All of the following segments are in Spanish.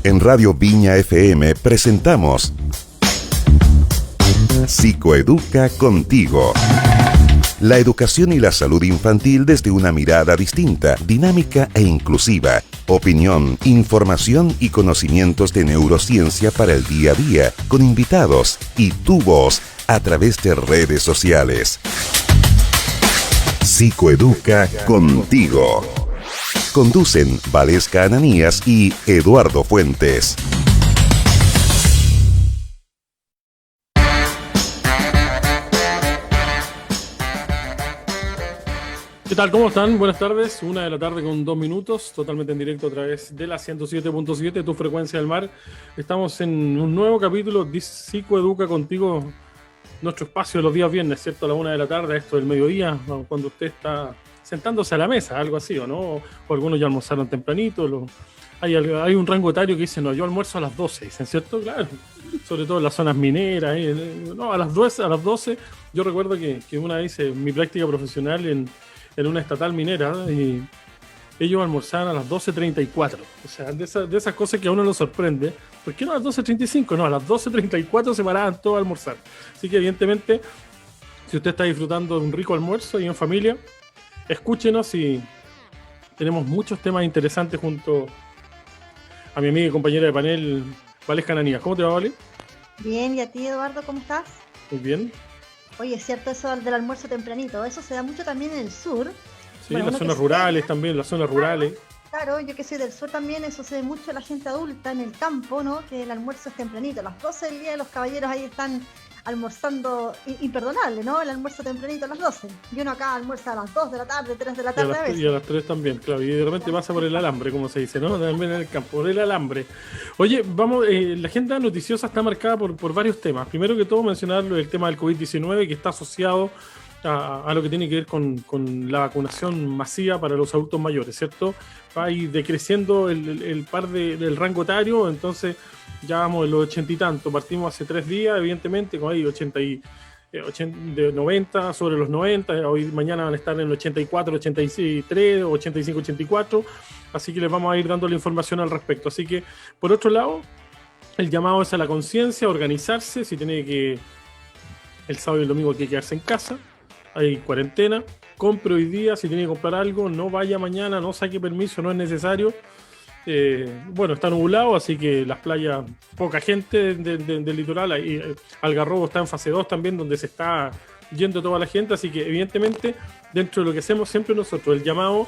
En Radio Viña FM presentamos Psicoeduca Contigo. La educación y la salud infantil desde una mirada distinta, dinámica e inclusiva. Opinión, información y conocimientos de neurociencia para el día a día, con invitados y tu voz a través de redes sociales. Psicoeduca Contigo. Conducen Valesca Ananías y Eduardo Fuentes. ¿Qué tal? ¿Cómo están? Buenas tardes. 1:00 con 2 minutos, totalmente en directo a través de la 107.7, tu frecuencia del mar. Estamos en un nuevo capítulo de Psicoeduca Contigo, nuestro espacio de los días viernes, ¿cierto? A la 1:00, esto del mediodía, cuando usted está sentándose a la mesa, algo así, ¿o no? O algunos ya almorzaron tempranito. Hay un rango etario que dice, no, yo almuerzo a las 12, dicen, ¿cierto? Claro, sobre todo en las zonas mineras. No, a las 12. Yo recuerdo que una vez hice mi práctica profesional en una estatal minera y ellos almorzaban a las 12:34. O sea, de esas cosas que a uno lo sorprende. ¿Por qué no a las 12:35? No, a las 12:34 se paraban todos a almorzar. Así que evidentemente, si usted está disfrutando de un rico almuerzo y en familia, escúchenos y tenemos muchos temas interesantes junto a mi amiga y compañera de panel, Valesca Ananías. ¿Cómo te va, Vale? Bien, ¿y a ti, Eduardo, cómo estás? Muy bien. Oye, es cierto eso del almuerzo tempranito, eso se da mucho también en el sur. Sí, bueno, las zonas rurales también, las zonas rurales. Claro, yo que soy del sur también, eso se ve mucho en la gente adulta en el campo, ¿no? Que el almuerzo es tempranito, a las 12 del día los caballeros ahí están almorzando, imperdonable, ¿no? El almuerzo tempranito a las 12. Y uno acá almuerza a las 2 de la tarde, 3 de la tarde a veces. Y a las 3 también, claro. Y de repente pasa por el alambre, como se dice, ¿no? También en el campo, por el alambre. Oye, vamos, la agenda noticiosa está marcada por varios temas. Primero que todo, mencionar el tema del COVID-19, que está asociado a lo que tiene que ver con la vacunación masiva para los adultos mayores, ¿cierto? Va a ir decreciendo el par del rango etario, entonces ya vamos en los 80 y tanto. Partimos hace 3 días, evidentemente, con ahí 90, sobre los 90, hoy mañana van a estar en 84, 83, 85, 84, así que les vamos a ir dando la información al respecto. Así que, por otro lado, el llamado es a la conciencia, a organizarse, si tiene que, el sábado y el domingo hay que quedarse en casa, hay cuarentena, compre hoy día, si tiene que comprar algo, no vaya mañana, no saque permiso, no es necesario. Bueno, está nublado, así que las playas, poca gente del litoral, ahí, Algarrobo está en fase 2 también, donde se está yendo toda la gente, así que evidentemente dentro de lo que hacemos siempre nosotros, el llamado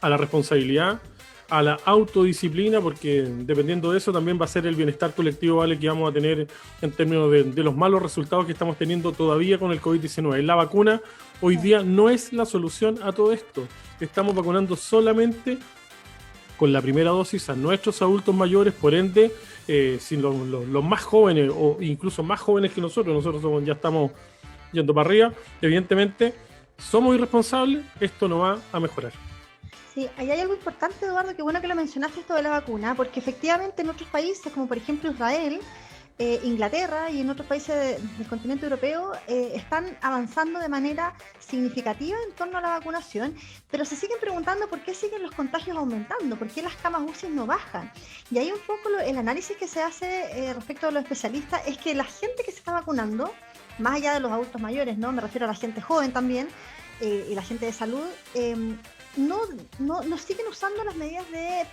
a la responsabilidad, a la autodisciplina, porque dependiendo de eso también va a ser el bienestar colectivo, ¿vale?, que vamos a tener en términos de los malos resultados que estamos teniendo todavía con el COVID-19. La vacuna hoy día no es la solución a todo esto. Estamos vacunando solamente con la primera dosis a nuestros adultos mayores, por ende, si los más jóvenes o incluso más jóvenes que nosotros ya estamos yendo para arriba, evidentemente somos irresponsables, esto no va a mejorar. Sí, ahí hay algo importante, Eduardo, que bueno que lo mencionaste esto de la vacuna, porque efectivamente en otros países, como por ejemplo Israel, Inglaterra y en otros países del continente europeo están avanzando de manera significativa en torno a la vacunación, pero se siguen preguntando por qué siguen los contagios aumentando, por qué las camas UCI no bajan. Y ahí un poco el análisis que se hace respecto a los especialistas es que la gente que se está vacunando, más allá de los adultos mayores, ¿no? Me refiero a la gente joven también y la gente de salud, no siguen usando las medidas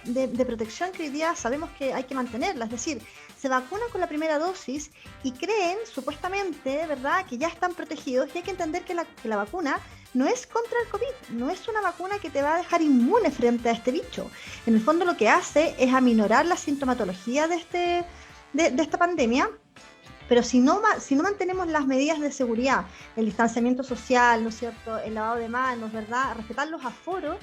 de protección que hoy día sabemos que hay que mantenerlas, es decir, se vacunan con la primera dosis y creen, supuestamente, ¿verdad?, que ya están protegidos, y hay que entender que la vacuna no es contra el COVID, no es una vacuna que te va a dejar inmune frente a este bicho. En el fondo lo que hace es aminorar la sintomatología de esta pandemia, pero si no mantenemos las medidas de seguridad, el distanciamiento social, ¿no es cierto?, el lavado de manos, ¿verdad?, respetar los aforos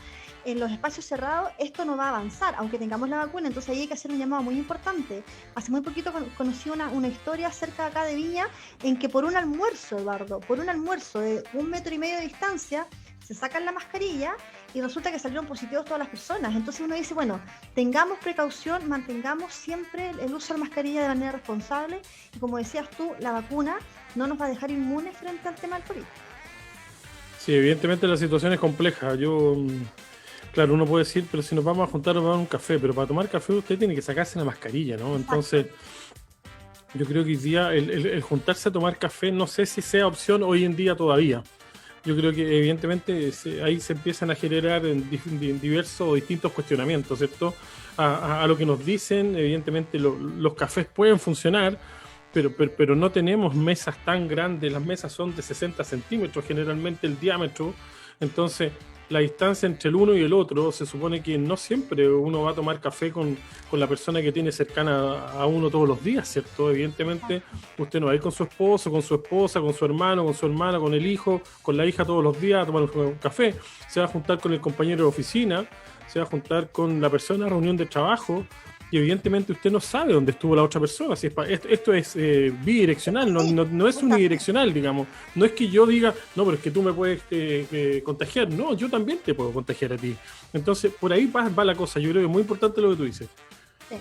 en los espacios cerrados, esto no va a avanzar, aunque tengamos la vacuna. Entonces ahí hay que hacer un llamado muy importante. Hace muy poquito conocí una historia cerca de acá de Viña, en que por un almuerzo, Eduardo, por un almuerzo de 1,5 metros de distancia, se sacan la mascarilla y resulta que salieron positivos todas las personas. Entonces uno dice, bueno, tengamos precaución, mantengamos siempre el uso de la mascarilla de manera responsable, y como decías tú, la vacuna no nos va a dejar inmunes frente al tema del COVID. Sí, evidentemente la situación es compleja. Yo Claro, uno puede decir, pero si nos vamos a juntar, nos vamos a un café, pero para tomar café usted tiene que sacarse la mascarilla, ¿no? Entonces, yo creo que hoy día el juntarse a tomar café, no sé si sea opción hoy en día todavía. Yo creo que evidentemente ahí se empiezan a generar diversos o distintos cuestionamientos, ¿cierto? A lo que nos dicen, evidentemente los cafés pueden funcionar, pero no tenemos mesas tan grandes, las mesas son de 60 centímetros generalmente el diámetro, entonces la distancia entre el uno y el otro se supone que no siempre uno va a tomar café con la persona que tiene cercana a uno todos los días, ¿cierto? Evidentemente usted no va a ir con su esposo, con su esposa, con su hermano, con su hermana, con el hijo, con la hija todos los días a tomar un café, se va a juntar con el compañero de oficina, se va a juntar con la persona a reunión de trabajo, y evidentemente usted no sabe dónde estuvo la otra persona. Si esto es bidireccional, no es unidireccional, digamos. No es que yo diga, no, pero es que tú me puedes contagiar. No, yo también te puedo contagiar a ti. Entonces, por ahí va la cosa. Yo creo que es muy importante lo que tú dices. Sí.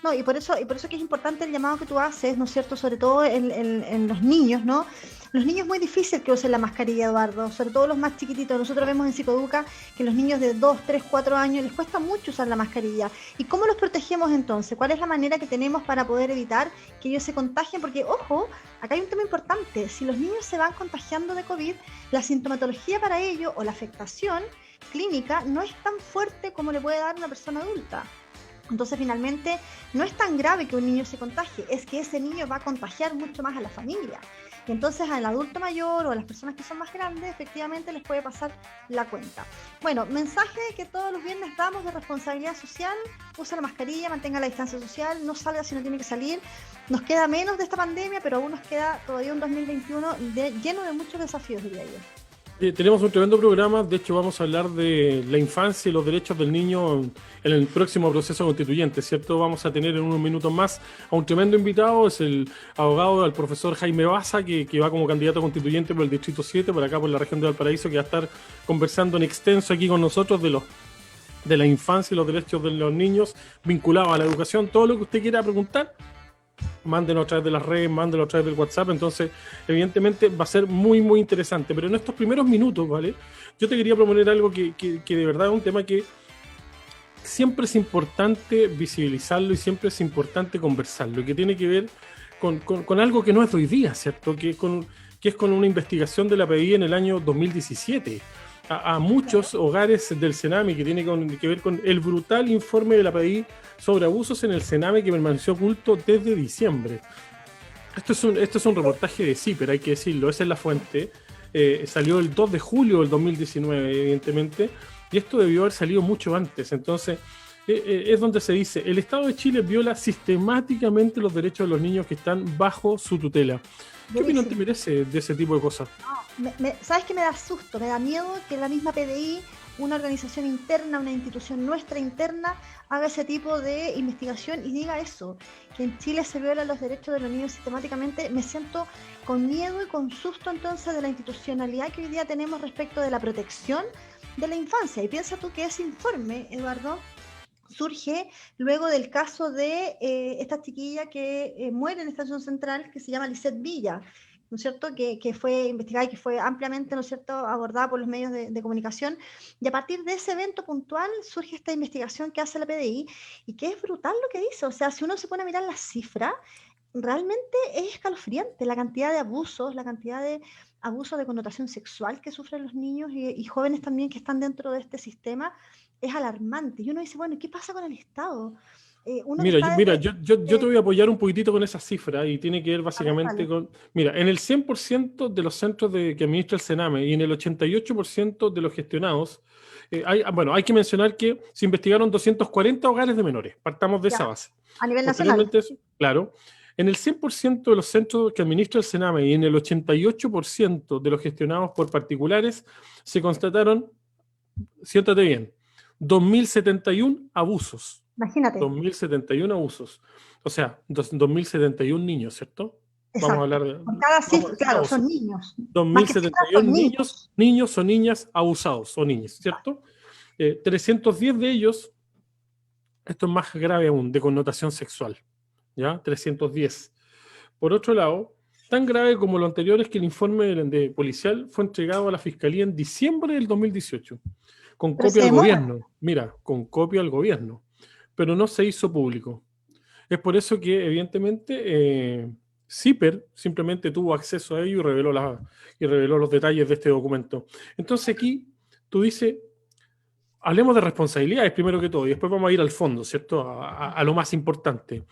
No, y por eso que es importante el llamado que tú haces, ¿no es cierto? Sobre todo en los niños, ¿no? Los niños es muy difícil que usen la mascarilla, Eduardo, sobre todo los más chiquititos. Nosotros vemos en Psicoeduca que los niños de 2, 3, 4 años les cuesta mucho usar la mascarilla. ¿Y cómo los protegemos entonces? ¿Cuál es la manera que tenemos para poder evitar que ellos se contagien? Porque, ojo, acá hay un tema importante. Si los niños se van contagiando de COVID, la sintomatología para ellos o la afectación clínica no es tan fuerte como le puede dar una persona adulta. Entonces, finalmente, no es tan grave que un niño se contagie, es que ese niño va a contagiar mucho más a la familia. Y entonces al adulto mayor o a las personas que son más grandes, efectivamente les puede pasar la cuenta. Bueno, mensaje que todos los viernes damos de responsabilidad social: usa la mascarilla, mantenga la distancia social, no salga si no tiene que salir. Nos queda menos de esta pandemia, pero aún nos queda todavía un 2021 lleno de muchos desafíos, diría yo. Tenemos un tremendo programa, de hecho vamos a hablar de la infancia y los derechos del niño en el próximo proceso constituyente, ¿cierto? Vamos a tener en unos minutos más a un tremendo invitado, es el abogado, el profesor Jaime Baza, que va como candidato constituyente por el Distrito 7, por acá por la región de Valparaíso, que va a estar conversando en extenso aquí con nosotros de la infancia y los derechos de los niños vinculados a la educación. Todo lo que usted quiera preguntar, mándenos a través de las redes, mándenos a través del WhatsApp. Entonces, evidentemente va a ser muy, muy interesante. Pero en estos primeros minutos, ¿vale? Yo te quería proponer algo que de verdad es un tema que siempre es importante visibilizarlo y siempre es importante conversarlo, que tiene que ver con algo que no es de hoy día, ¿cierto? Que es con una investigación de la PDI en el año 2017. A muchos hogares del Sename, que tiene que ver con el brutal informe de la PDI sobre abusos en el Sename que permaneció oculto desde diciembre. Esto es un reportaje de CIPER, hay que decirlo, esa es la fuente. Salió el 2 de julio del 2019, evidentemente, y esto debió haber salido mucho antes. Entonces, es donde se dice: el Estado de Chile viola sistemáticamente los derechos de los niños que están bajo su tutela. ¿Qué opinión te merece de ese tipo de cosas? No, ¿sabes qué me da susto? Me da miedo que la misma PDI, una organización interna, una institución nuestra interna, haga ese tipo de investigación y diga eso, que en Chile se violan los derechos de los niños sistemáticamente. Me siento con miedo y con susto entonces de la institucionalidad que hoy día tenemos respecto de la protección de la infancia. Y piensa tú que ese informe, Eduardo, surge luego del caso de esta chiquilla que muere en Estación Central, que se llama Lisette Villa, ¿no es cierto?, que fue investigada y que fue ampliamente, ¿no es cierto?, abordada por los medios de comunicación, y a partir de ese evento puntual surge esta investigación que hace la PDI, y que es brutal lo que dice. O sea, si uno se pone a mirar las cifras, realmente es escalofriante la cantidad de abusos, la cantidad de abusos de connotación sexual que sufren los niños y jóvenes también que están dentro de este sistema. Es alarmante. Y uno dice, bueno, ¿qué pasa con el Estado? Yo te voy a apoyar un poquitito con esa cifra, y tiene que ver básicamente con... Mira, en el 100% de los centros que administra el Sename y en el 88% de los gestionados, hay que mencionar que se investigaron 240 hogares de menores. Partamos de esa base. A nivel nacional. Claro. En el 100% de los centros que administra el Sename y en el 88% de los gestionados por particulares se constataron, siéntate bien, 2.071 abusos. Imagínate. 2.071 abusos. O sea, 2.071 niños, ¿cierto? Exacto. Vamos a hablar de... Por cada cifra, claro, son niños. 2.071 niños o niñas abusados, o niñas, ¿cierto? 310 de ellos, esto es más grave aún, de connotación sexual. ¿Ya? 310. Por otro lado, tan grave como lo anterior es que el informe de policial fue entregado a la Fiscalía en diciembre del 2018. con Pero se copia al demora. gobierno. Mira, con copia al gobierno. Pero no se hizo público. Es por eso que, evidentemente, CIPER simplemente tuvo acceso a ello y reveló los detalles de este documento. Entonces aquí tú dices, hablemos de responsabilidades primero que todo y después vamos a ir al fondo, ¿cierto? A lo más importante.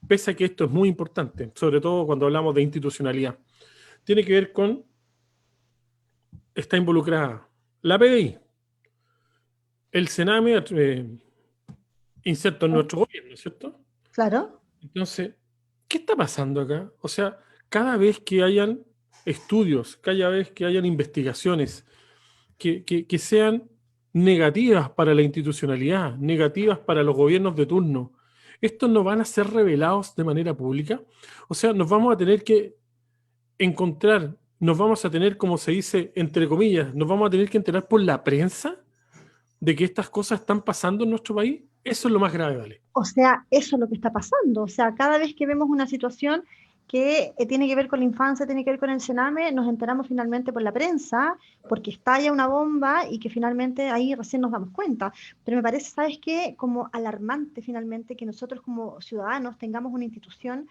Pese a que esto es muy importante, sobre todo cuando hablamos de institucionalidad. Tiene que ver con, está involucrada la PDI, el Sename, inserto en nuestro gobierno, ¿cierto? Claro. Entonces, ¿qué está pasando acá? O sea, cada vez que hayan estudios, cada vez que hayan investigaciones que sean negativas para la institucionalidad, negativas para los gobiernos de turno, ¿estos no van a ser revelados de manera pública? O sea, nos vamos a tener que encontrar, nos vamos a tener, como se dice, entre comillas, nos vamos a tener que enterar por la prensa de que estas cosas están pasando en nuestro país. Eso es lo más grave, ¿vale? O sea, eso es lo que está pasando. O sea, cada vez que vemos una situación que tiene que ver con la infancia, tiene que ver con el Sename, nos enteramos finalmente por la prensa, porque estalla una bomba y que finalmente ahí recién nos damos cuenta. Pero me parece, ¿sabes qué? Como alarmante finalmente que nosotros como ciudadanos tengamos una institución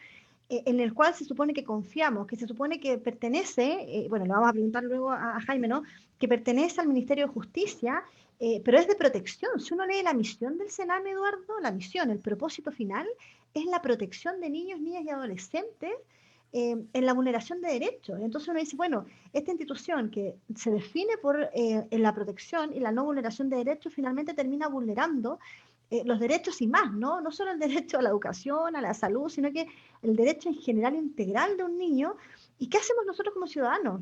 en el cual se supone que confiamos, que se supone que pertenece, bueno, le vamos a preguntar luego a Jaime, ¿no? Que pertenece al Ministerio de Justicia, pero es de protección. Si uno lee la misión del Sename, Eduardo, la misión, el propósito final, es la protección de niños, niñas y adolescentes en la vulneración de derechos. Entonces uno dice, bueno, esta institución que se define por en la protección y la no vulneración de derechos finalmente termina vulnerando los derechos y más, ¿no? No solo el derecho a la educación, a la salud, sino que el derecho en general integral de un niño. ¿Y qué hacemos nosotros como ciudadanos?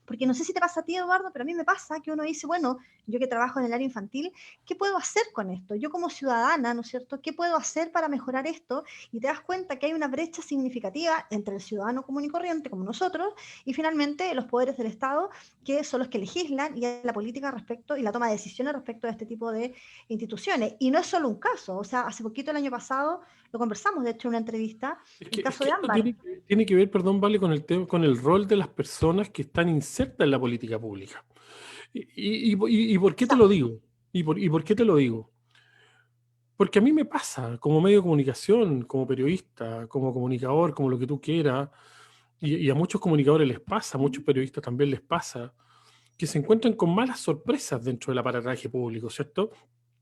Porque no sé si te pasa a ti, Eduardo, pero a mí me pasa que uno dice, bueno, yo que trabajo en el área infantil, ¿qué puedo hacer con esto? Yo como ciudadana, ¿no es cierto? ¿Qué puedo hacer para mejorar esto? Y te das cuenta que hay una brecha significativa entre el ciudadano común y corriente, como nosotros, y finalmente los poderes del Estado, que son los que legislan y la política respecto y la toma de decisiones respecto a este tipo de instituciones. Y no es solo un caso, o sea, hace poquito el año pasado lo conversamos, de hecho, en una entrevista, el Es caso que de esto Ámbar. tiene que ver, perdón, Vale, con el tema, con el rol de las personas que están insertas en la política pública. ¿Y por qué te lo digo? ¿Y por qué te lo digo? Porque a mí me pasa, como medio de comunicación, como periodista, como comunicador, como lo que tú quieras, y a muchos comunicadores les pasa, a muchos periodistas también les pasa, que se encuentran con malas sorpresas dentro del aparataje público, ¿cierto?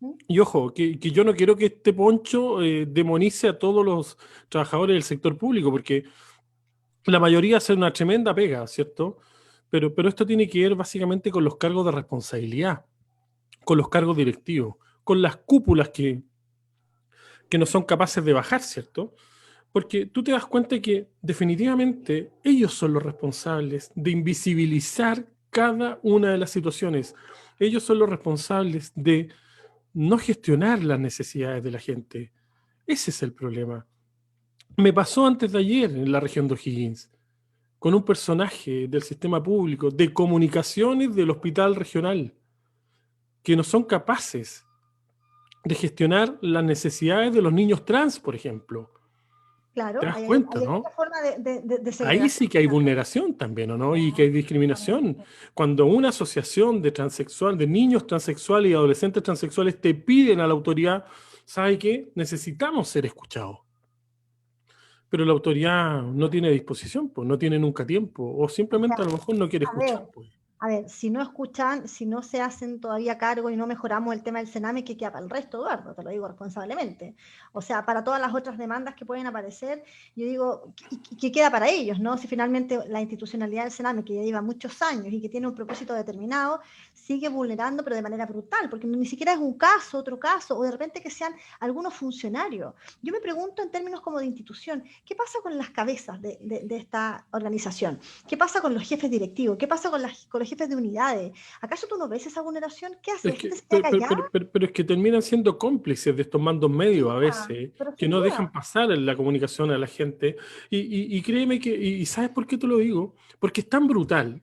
¿Mm? Y ojo, que yo no quiero que este poncho demonice a todos los trabajadores del sector público, porque la mayoría hace una tremenda pega, ¿cierto? Pero esto tiene que ver básicamente con los cargos de responsabilidad, con los cargos directivos, con las cúpulas que no son capaces de bajar, ¿cierto? Porque tú te das cuenta que definitivamente ellos son los responsables de invisibilizar cada una de las situaciones. Ellos son los responsables de no gestionar las necesidades de la gente. Ese es el problema. Me pasó antes de ayer en la región de O'Higgins, con un personaje del sistema público, de comunicaciones del hospital regional, que no son capaces de gestionar las necesidades de los niños trans, por ejemplo. ¿Te Claro, das cuenta, hay no? otra forma de Ahí sí segregación. que hay vulneración también, ¿o no? Y que hay discriminación. Cuando una asociación de transexual, de niños transexuales y adolescentes transexuales te piden a la autoridad, ¿sabe qué? Necesitamos ser escuchados. Pero la autoridad no tiene disposición, pues no tiene nunca tiempo, o O simplemente a sea, lo mejor no quiere a ver, escuchar, pues. a ver, si no escuchan, si no se hacen todavía cargo y no mejoramos el tema del Sename, ¿qué queda para el resto, Eduardo? Te lo digo responsablemente. O sea, para todas las otras demandas que pueden aparecer, yo digo, ¿qué queda para ellos, no? Si finalmente la institucionalidad del Sename, que ya lleva muchos años y que tiene un propósito determinado, sigue vulnerando, pero de manera brutal, porque ni siquiera es un caso, otro caso, o de repente que sean algunos funcionarios. Yo me pregunto en términos como de institución, ¿qué pasa con las cabezas de esta organización? ¿Qué pasa con los jefes directivos? ¿Qué pasa con los jefes de unidades? ¿Acaso tú no ves esa vulneración? ¿Qué hace? Es ¿La gente que, se queda callada? pero es que terminan siendo cómplices de estos mandos medios a veces, Pero que sin no duda. dejan pasar en la comunicación a la gente. Y créeme que, y ¿sabes por qué te lo digo? Porque es tan brutal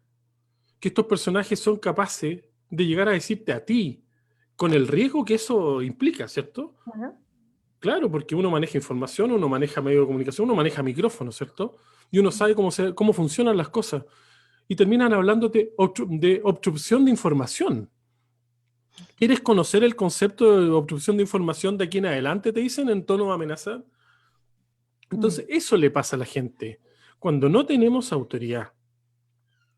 que estos personajes son capaces de llegar a decirte a ti, con el riesgo que eso implica, ¿cierto? Ajá. Claro, porque uno maneja información, uno maneja medio de comunicación, uno maneja micrófono, ¿cierto? Y uno sabe cómo funcionan las cosas. Y terminan hablándote de obstrucción de información. ¿Quieres conocer el concepto de obstrucción de información de aquí en adelante? Te dicen en tono de amenaza. Entonces, eso le pasa a la gente. Cuando no tenemos autoridad,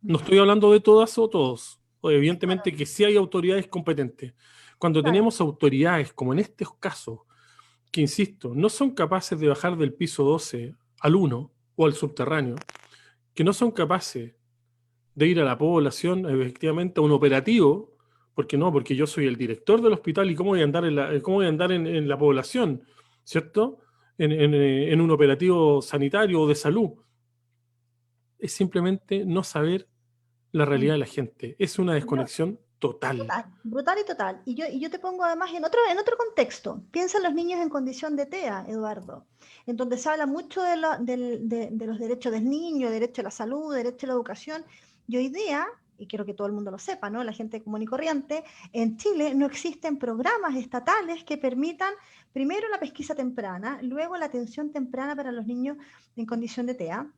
no estoy hablando de todas o todos, o evidentemente que sí hay autoridades competentes. Cuando Claro. tenemos autoridades, como en estos casos, que insisto, no son capaces de bajar del piso 12 al 1 o al subterráneo, que no son capaces de ir a la población, efectivamente, a un operativo, porque no, porque yo soy el director del hospital y cómo voy a andar cómo voy a andar en la población, ¿cierto? En un operativo sanitario o de salud. Es simplemente no saber la realidad de la gente. Es una desconexión total. Total, brutal y total. Y yo te pongo además en otro contexto. Piensa en los niños en condición de TEA, Eduardo, en donde se habla mucho de los derechos del niño, derecho a la salud, derecho a la educación. Y hoy día, y quiero que todo el mundo lo sepa, ¿no? La gente común y corriente, en Chile no existen programas estatales que permitan primero la pesquisa temprana, luego la atención temprana para los niños en condición de TEA.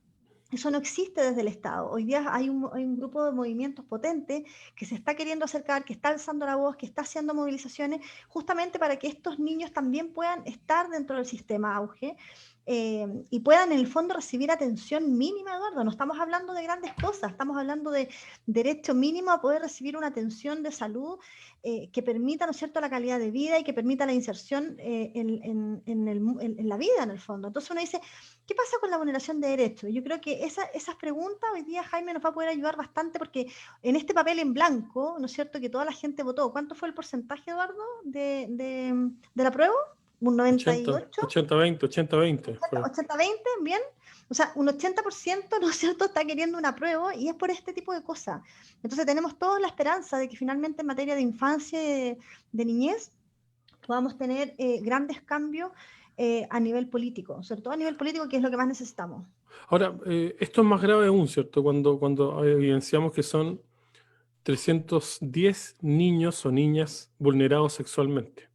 Eso no existe desde el Estado. Hoy día hay un grupo de movimientos potentes que se está queriendo acercar, que está alzando la voz, que está haciendo movilizaciones, justamente para que estos niños también puedan estar dentro del sistema auge y puedan en el fondo recibir atención mínima, Eduardo. No estamos hablando de grandes cosas, estamos hablando de derecho mínimo a poder recibir una atención de salud que permita, ¿no es cierto?, la calidad de vida y que permita la inserción en la vida, en el fondo. Entonces uno dice, ¿qué pasa con la vulneración de derechos? Yo creo que esas preguntas hoy día Jaime nos va a poder ayudar bastante porque en este papel en blanco, ¿no es cierto?, que toda la gente votó. ¿Cuánto fue el porcentaje, Eduardo, de la prueba? ¿Un 98? 80-20, 80-20 fue. 80-20, bien. O sea, un 80%, ¿no es cierto?, está queriendo un apruebo y es por este tipo de cosas. Entonces tenemos toda la esperanza de que finalmente en materia de infancia y de niñez podamos tener grandes cambios a nivel político, sobre todo a nivel político, que es lo que más necesitamos. Ahora, esto es más grave aún, ¿cierto? Cuando evidenciamos que son 310 niños o niñas vulnerados sexualmente.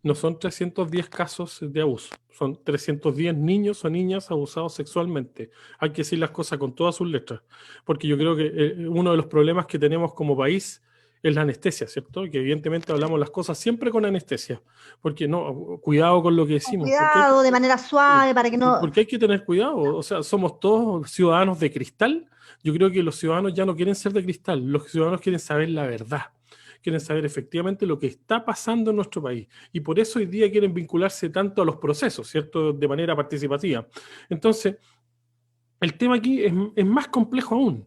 No son 310 casos de abuso, son 310 niños o niñas abusados sexualmente. Hay que decir las cosas con todas sus letras, porque yo creo que uno de los problemas que tenemos como país es la anestesia, ¿cierto? Que evidentemente hablamos las cosas siempre con anestesia, porque no, cuidado con lo que Con decimos, cuidado, de manera suave, para que no... porque hay que tener cuidado, o sea, somos todos ciudadanos de cristal. Yo creo que los ciudadanos ya no quieren ser de cristal, los ciudadanos quieren saber la verdad, quieren saber efectivamente lo que está pasando en nuestro país. Y por eso hoy día quieren vincularse tanto a los procesos, ¿cierto? De manera participativa. Entonces, el tema aquí es más complejo aún.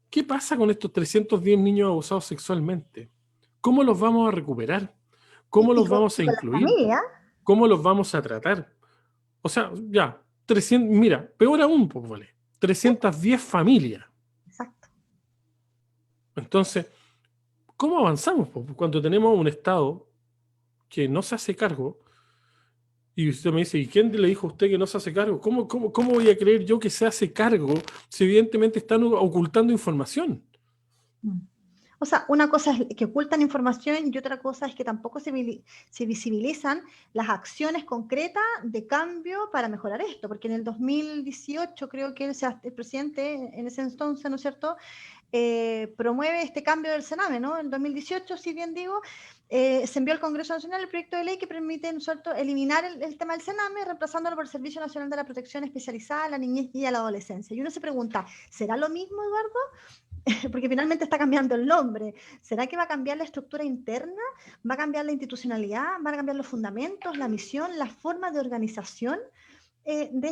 ¿Qué pasa con estos 310 niños abusados sexualmente? ¿Cómo los vamos a recuperar? ¿Cómo Y los vamos a con la incluir? familia, ¿Cómo los vamos a tratar? O sea, ya, 300, mira, peor aún, pues vale, 310 familias. exacto. Entonces, ¿cómo avanzamos? Pues, cuando tenemos un Estado que no se hace cargo, y usted me dice, ¿y quién le dijo a usted que no se hace cargo? ¿Cómo voy a creer yo que se hace cargo si evidentemente están ocultando información? O sea, una cosa es que ocultan información y otra cosa es que tampoco se visibilizan las acciones concretas de cambio para mejorar esto, porque en el 2018 creo que el presidente en ese entonces, ¿no es cierto?, promueve este cambio del Sename, ¿no? En 2018, si bien digo, se envió al Congreso Nacional el proyecto de ley que permite, ¿no es cierto?, eliminar el tema del Sename, reemplazándolo por el Servicio Nacional de la Protección Especializada a la Niñez y a la Adolescencia. Y uno se pregunta, ¿será lo mismo, Eduardo? Porque finalmente está cambiando el nombre. ¿Será que va a cambiar la estructura interna? ¿Va a cambiar la institucionalidad? ¿Van a cambiar los fundamentos, la misión, la forma de organización de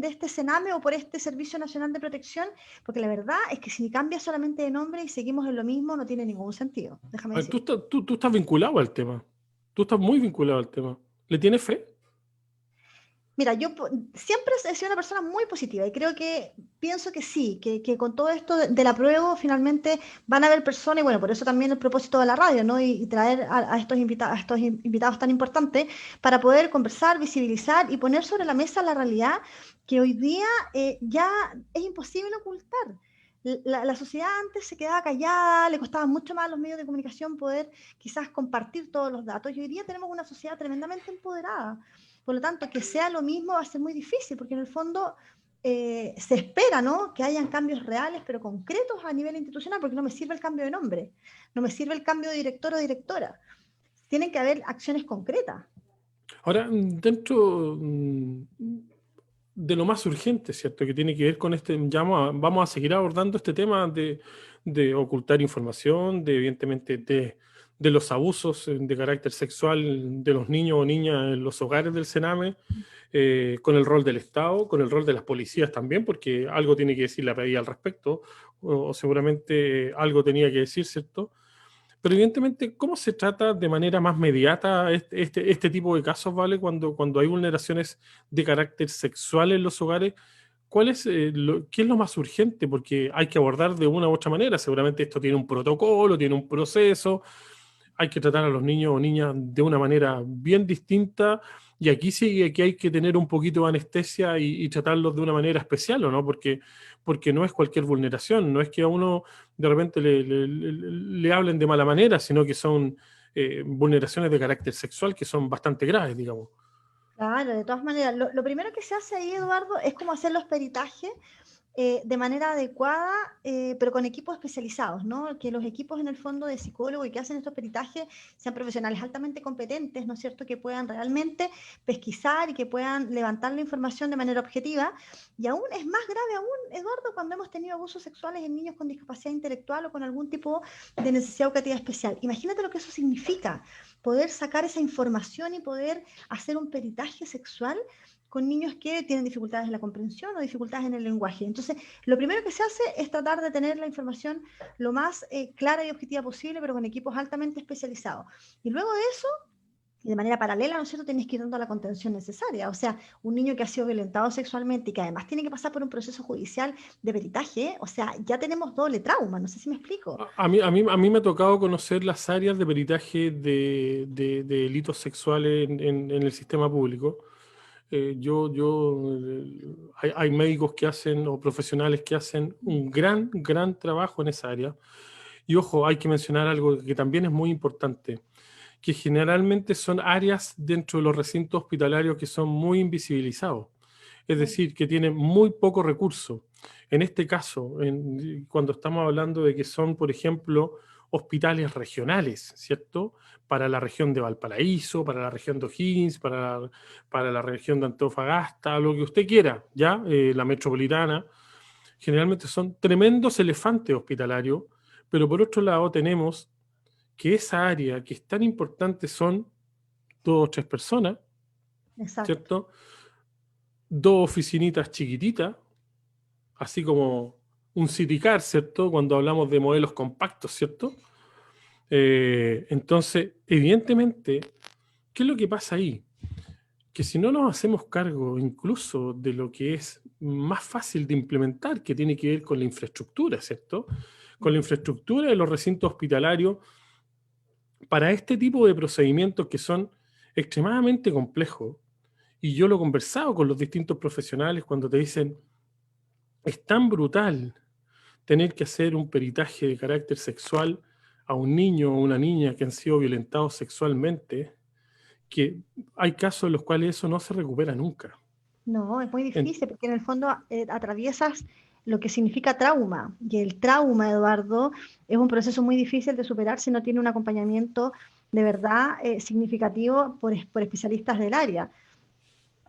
este Sename o por este Servicio Nacional de Protección? Porque la verdad es que si cambia solamente de nombre y seguimos en lo mismo, no tiene ningún sentido. Déjame A ver, decir. tú estás vinculado al tema. Tú estás muy vinculado al tema. ¿Le tienes fe? Mira, yo siempre he sido una persona muy positiva y pienso que sí, que con todo esto del apruebo finalmente van a haber personas, y bueno, por eso también el propósito de la radio, ¿no? Y traer a estos invitados tan importantes para poder conversar, visibilizar y poner sobre la mesa la realidad que hoy día ya es imposible ocultar. La sociedad antes se quedaba callada, le costaba mucho más a los medios de comunicación poder quizás compartir todos los datos y hoy día tenemos una sociedad tremendamente empoderada. Por lo tanto, que sea lo mismo va a ser muy difícil, porque en el fondo se espera, ¿no?, que hayan cambios reales, pero concretos a nivel institucional, porque no me sirve el cambio de nombre, no me sirve el cambio de director o directora. Tienen que haber acciones concretas. Ahora, dentro de lo más urgente, ¿cierto? Que tiene que ver con vamos a seguir abordando este tema de ocultar información, evidentemente, de los abusos de carácter sexual de los niños o niñas en los hogares del Sename, con el rol del Estado, con el rol de las policías también, porque algo tiene que decir la PDI al respecto, o seguramente algo tenía que decir, ¿cierto? Pero evidentemente, ¿cómo se trata de manera más mediata este tipo de casos, ¿vale? Cuando hay vulneraciones de carácter sexual en los hogares, ¿qué es lo más urgente? Porque hay que abordar de una u otra manera. Seguramente esto tiene un protocolo, tiene un proceso, hay que tratar a los niños o niñas de una manera bien distinta, y aquí sí que hay que tener un poquito de anestesia y tratarlos de una manera especial, ¿o no? Porque no es cualquier vulneración, no es que a uno de repente le hablen de mala manera, sino que son vulneraciones de carácter sexual que son bastante graves, digamos. Claro, de todas maneras, lo primero que se hace ahí, Eduardo, es como hacer los peritajes de manera adecuada, pero con equipos especializados, ¿no? Que los equipos en el fondo de psicólogos y que hacen estos peritajes sean profesionales altamente competentes, ¿no es cierto?, que puedan realmente pesquisar y que puedan levantar la información de manera objetiva. Y aún es más grave aún, Eduardo, cuando hemos tenido abusos sexuales en niños con discapacidad intelectual o con algún tipo de necesidad educativa especial. Imagínate lo que eso significa, poder sacar esa información y poder hacer un peritaje sexual con niños que tienen dificultades en la comprensión o dificultades en el lenguaje. Entonces, lo primero que se hace es tratar de tener la información lo más clara y objetiva posible, pero con equipos altamente especializados. Y luego de eso, y de manera paralela, ¿no es cierto?, tienes que ir dando la contención necesaria. O sea, un niño que ha sido violentado sexualmente y que además tiene que pasar por un proceso judicial de peritaje, o sea, ya tenemos doble trauma, no sé si me explico. A mí me ha tocado conocer las áreas de peritaje de delitos sexuales en el sistema público. Hay médicos que hacen, o profesionales que hacen un gran trabajo en esa área. Y ojo, hay que mencionar algo que también es muy importante, que generalmente son áreas dentro de los recintos hospitalarios que son muy invisibilizados. Es decir, que tienen muy poco recurso. En este caso, cuando estamos hablando de que son, por ejemplo, hospitales regionales, ¿cierto? Para la región de Valparaíso, para la región de O'Higgins, para la región de Antofagasta, lo que usted quiera, ¿ya? La metropolitana. Generalmente son tremendos elefantes hospitalarios, pero por otro lado tenemos que esa área que es tan importante son 2 o 3 personas, Exacto. ¿cierto? 2 oficinitas chiquititas, así como un city car, ¿cierto? Cuando hablamos de modelos compactos, ¿cierto? Entonces, evidentemente, ¿qué es lo que pasa ahí? Que si no nos hacemos cargo incluso de lo que es más fácil de implementar, que tiene que ver con la infraestructura, ¿cierto? Con la infraestructura de los recintos hospitalarios, para este tipo de procedimientos que son extremadamente complejos, y yo lo he conversado con los distintos profesionales cuando te dicen, es tan brutal tener que hacer un peritaje de carácter sexual a un niño o una niña que han sido violentados sexualmente, que hay casos en los cuales eso no se recupera nunca. No, es muy difícil porque en el fondo atraviesas lo que significa trauma. Y el trauma, Eduardo, es un proceso muy difícil de superar si no tiene un acompañamiento de verdad significativo por especialistas del área.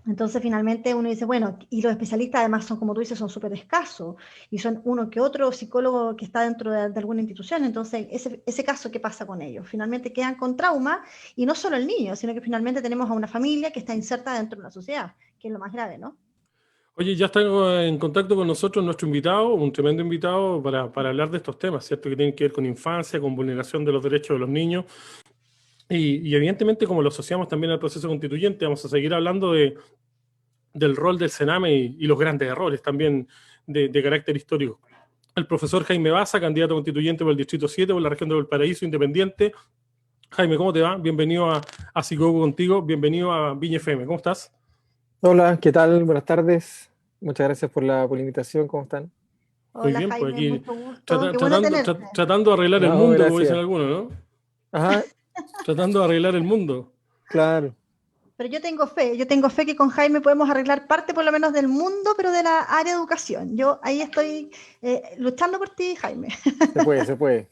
Entonces finalmente uno dice, bueno, y los especialistas además son, como tú dices, son súper escasos, y son uno que otro psicólogo que está dentro de alguna institución. Entonces ese caso, ¿qué pasa con ellos? Finalmente quedan con trauma, y no solo el niño, sino que finalmente tenemos a una familia que está inserta dentro de la sociedad, que es lo más grave, ¿no? Oye, ya está en contacto con nosotros nuestro invitado, un tremendo invitado para hablar de estos temas, ¿cierto? Que tienen que ver con infancia, con vulneración de los derechos de los niños. Y evidentemente, como lo asociamos también al proceso constituyente, vamos a seguir hablando del rol del Sename y los grandes errores también de carácter histórico. El profesor Jaime Baza, candidato constituyente por el Distrito 7, por la región de Valparaíso, independiente. Jaime, ¿cómo te va? Bienvenido a Psicólogo Contigo, bienvenido a Viña FM. ¿Cómo estás? Hola, ¿qué tal? Buenas tardes. Muchas gracias por la invitación. ¿Cómo están? Muy Hola bien, pues Jaime, aquí mucho gusto, qué bueno tenerte. tratando de arreglar el No, mundo, como gracias. dicen algunos, ¿no? Ajá, Tratando de arreglar el mundo. claro. Pero yo tengo fe que con Jaime podemos arreglar parte por lo menos del mundo, pero de la área de educación. Yo ahí estoy luchando por ti, Jaime. Se puede, se puede.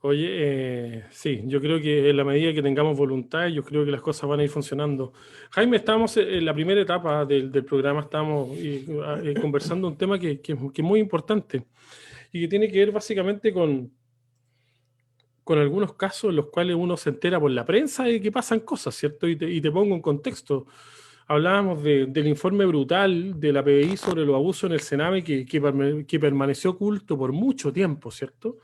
Oye, sí, yo creo que en la medida que tengamos voluntad, yo creo que las cosas van a ir funcionando. Jaime, estamos en la primera etapa del programa, estamos conversando un tema que es muy importante y que tiene que ver básicamente con algunos casos en los cuales uno se entera por la prensa de que pasan cosas, ¿cierto? Y te pongo en contexto. Hablábamos del informe brutal de la PBI sobre los abusos en el Sename que permaneció oculto por mucho tiempo, ¿cierto?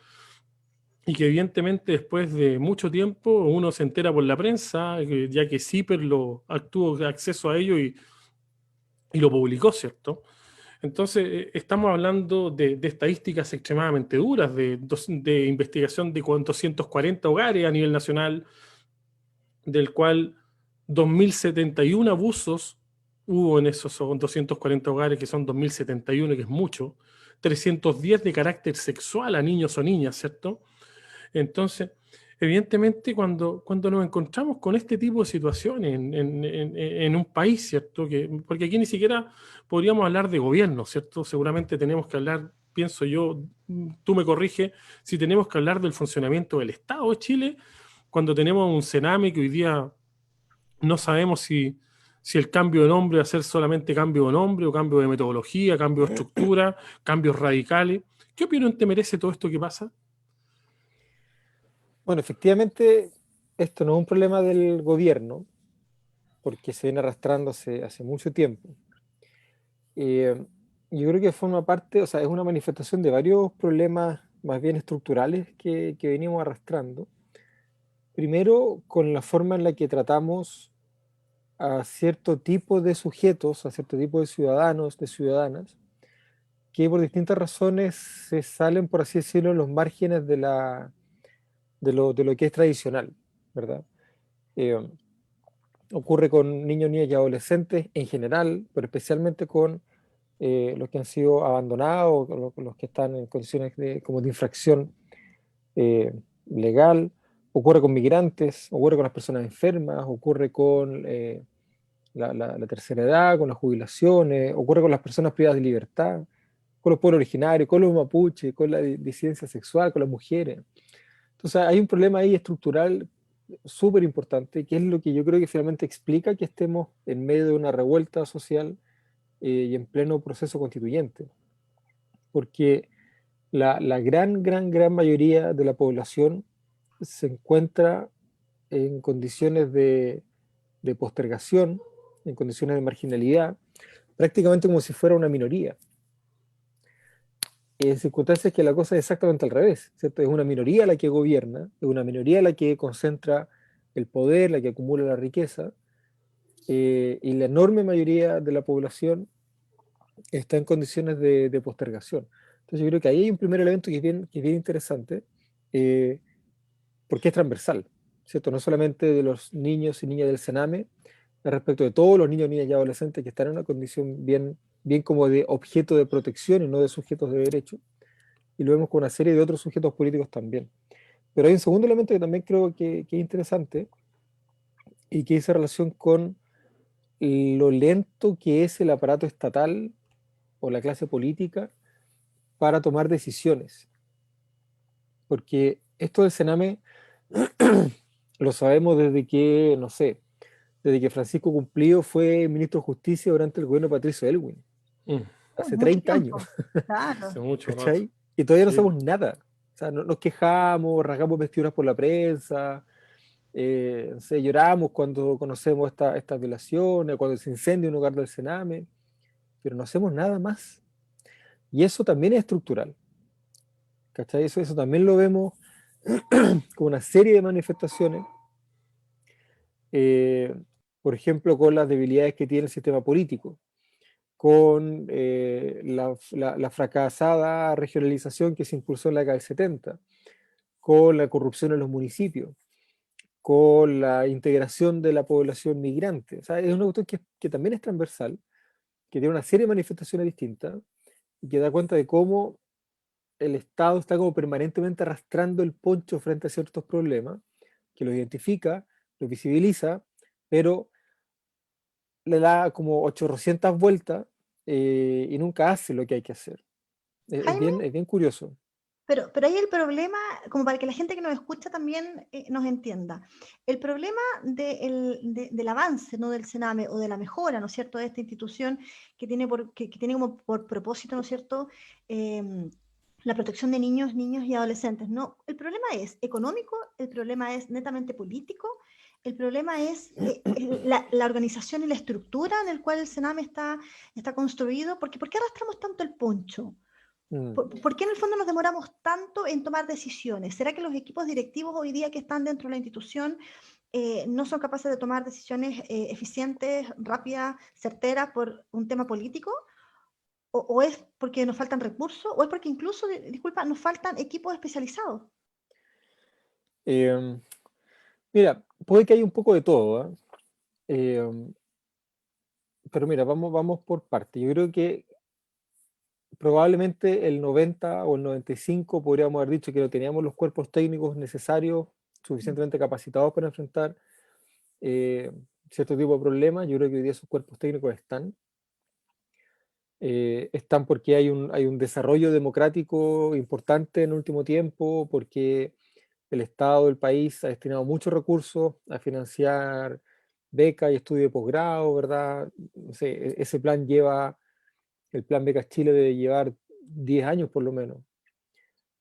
Y que evidentemente después de mucho tiempo uno se entera por la prensa, ya que CIPER tuvo acceso a ello y lo publicó, ¿cierto? Entonces, estamos hablando de estadísticas extremadamente duras, de investigación de 240 hogares a nivel nacional, del cual 2.071 abusos hubo en esos 240 hogares, que son 2.071, que es mucho, 310 de carácter sexual a niños o niñas, ¿cierto? Entonces, evidentemente, cuando nos encontramos con este tipo de situaciones en un país, ¿cierto? Porque aquí ni siquiera podríamos hablar de gobierno, ¿cierto? Seguramente tenemos que hablar, pienso yo, tú me corriges, si tenemos que hablar del funcionamiento del Estado de Chile, cuando tenemos un Sename que hoy día no sabemos si el cambio de nombre va a ser solamente cambio de nombre o cambio de metodología, cambio de estructura, cambios radicales. ¿Qué opinión te merece todo esto que pasa? Bueno, efectivamente, esto no es un problema del gobierno, porque se viene arrastrando hace mucho tiempo. Eh, yo creo que forma parte, o sea, es una manifestación de varios problemas más bien estructurales que venimos arrastrando. Primero, con la forma en la que tratamos a cierto tipo de sujetos, a cierto tipo de ciudadanos, de ciudadanas, que por distintas razones se salen, por así decirlo, en los márgenes de lo que es tradicional, ¿verdad? Eh, ocurre con niños, niñas y adolescentes en general, pero especialmente con los que han sido abandonados, los que están en condiciones como de infracción eh, legal, ocurre con migrantes, ocurre con las personas enfermas, ocurre con la tercera edad, con las jubilaciones, ocurre con las personas privadas de libertad, con los pueblos originarios, con los mapuches, con la disidencia sexual, con las mujeres. Entonces hay un problema ahí estructural súper importante, que es lo que yo creo que finalmente explica que estemos en medio de una revuelta social y en pleno proceso constituyente. Porque la gran mayoría de la población se encuentra en condiciones de postergación, en condiciones de marginalidad, prácticamente como si fuera una minoría. En circunstancias que la cosa es exactamente al revés, ¿cierto? Es una minoría la que gobierna, es una minoría la que concentra el poder, la que acumula la riqueza, y la enorme mayoría de la población está en condiciones de postergación. Entonces yo creo que ahí hay un primer elemento que es bien interesante, eh, porque es transversal, ¿cierto? No solamente de los niños y niñas del Sename, respecto de todos los niños, niñas y adolescentes que están en una condición bien como de objeto de protección y no de sujetos de derecho, y lo vemos con una serie de otros sujetos políticos también. Pero hay un segundo elemento que también creo que es interesante y que dice relación con lo lento que es el aparato estatal o la clase política para tomar decisiones. Porque esto del Sename lo sabemos desde que, no sé, desde que Francisco Cumplido fue ministro de Justicia durante el gobierno de Patricio Elwin, Mm, hace Mucho 30 años, tiempo. Claro. hace mucho rato. ¿cachai? Y todavía no Sí. sabemos nada. O sea, nos quejamos, rasgamos vestiduras por la prensa, no sé, lloramos cuando conocemos estas violaciones, cuando se incendia un hogar del Sename, pero no hacemos nada más. Y eso también es estructural, ¿cachai? Eso también lo vemos con una serie de manifestaciones, eh, por ejemplo, con las debilidades que tiene el sistema político, con la fracasada regionalización que se impulsó en la década del 70, con la corrupción en los municipios, con la integración de la población migrante. O sea, es una cuestión que también es transversal, que tiene una serie de manifestaciones distintas y que da cuenta de cómo el Estado está como permanentemente arrastrando el poncho frente a ciertos problemas, que los identifica, los visibiliza, pero le da como 800 vueltas y nunca hace lo que hay que hacer. Jaime, Es bien curioso. pero ahí el problema, como para que la gente que nos escucha también nos entienda, el problema del avance, ¿no?, del Sename o de la mejora, ¿no es cierto?, de esta institución que tiene, que tiene como por propósito, ¿no es cierto?, la protección de niños, niñas y adolescentes. No, el problema es económico, el problema es netamente político, el problema es la organización y la estructura en el cual el Sename está construido, porque ¿por qué arrastramos tanto el poncho? Mm. ¿Por qué en el fondo nos demoramos tanto en tomar decisiones? ¿Será que los equipos directivos hoy día que están dentro de la institución no son capaces de tomar decisiones eficientes, rápidas, certeras por un tema político? ¿O es porque nos faltan recursos? ¿O es porque incluso, disculpa, nos faltan equipos especializados? Eh, Mira, puede que haya un poco de todo, ¿eh? Eh, pero mira, vamos por partes. Yo creo que probablemente el 90 o el 95 podríamos haber dicho que no teníamos los cuerpos técnicos necesarios, suficientemente capacitados para enfrentar eh, cierto tipo de problemas. Yo creo que hoy día esos cuerpos técnicos están. Están porque hay un desarrollo democrático importante en el último tiempo, porque el Estado del país ha destinado muchos recursos a financiar becas y estudios de posgrado, ¿verdad? No sé, ese plan lleva, el plan Becas Chile debe llevar 10 años por lo menos.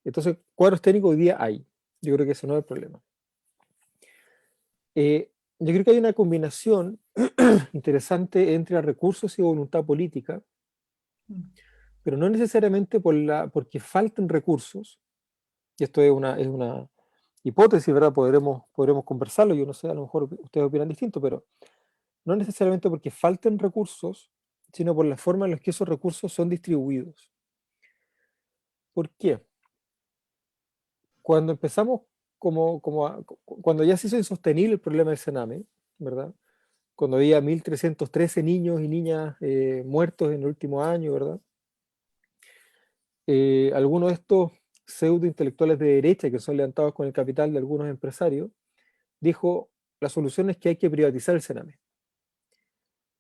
Entonces, cuadros técnicos hoy día hay. Yo creo que ese no es el problema. Yo creo que hay una combinación interesante entre recursos y voluntad política, pero no necesariamente porque falten recursos, y esto es una hipótesis, ¿verdad? Podremos conversarlo, yo no sé, a lo mejor ustedes opinan distinto, pero no necesariamente porque falten recursos, sino por la forma en la que esos recursos son distribuidos. ¿Por qué? Cuando empezamos cuando ya se hizo insostenible el problema del Sename, ¿verdad? Cuando había 1.313 niños y niñas muertos en el último año, ¿verdad? Algunos de estos pseudo intelectuales de derecha que son levantados con el capital de algunos empresarios, dijo, la solución es que hay que privatizar el Sename.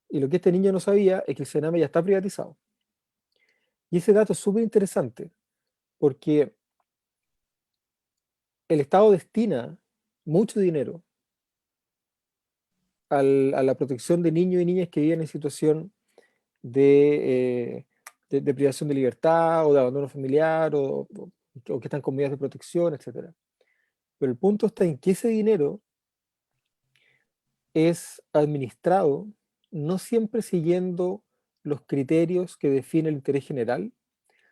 Y lo que este niño no sabía es que el Sename ya está privatizado. Y ese dato es súper interesante, porque el Estado destina mucho dinero a la protección de niños y niñas que viven en situación de privación de libertad o de abandono familiar o que están con medidas de protección, etc. Pero el punto está en que ese dinero es administrado no siempre siguiendo los criterios que define el interés general,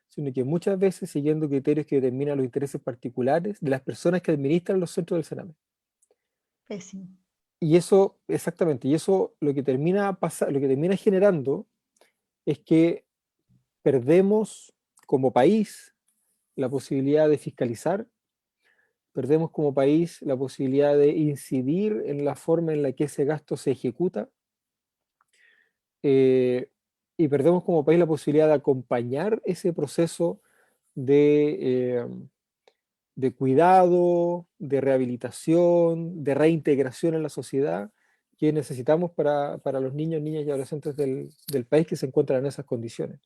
sino que muchas veces siguiendo criterios que determinan los intereses particulares de las personas que administran los centros del Sename. Pésimo. Y eso, exactamente, y eso lo que lo que termina generando es que perdemos como país la posibilidad de fiscalizar, perdemos como país la posibilidad de incidir en la forma en la que ese gasto se ejecuta, eh, y perdemos como país la posibilidad de acompañar ese proceso de, de cuidado, de rehabilitación, de reintegración en la sociedad que necesitamos para los niños, niñas y adolescentes del país que se encuentran en esas condiciones.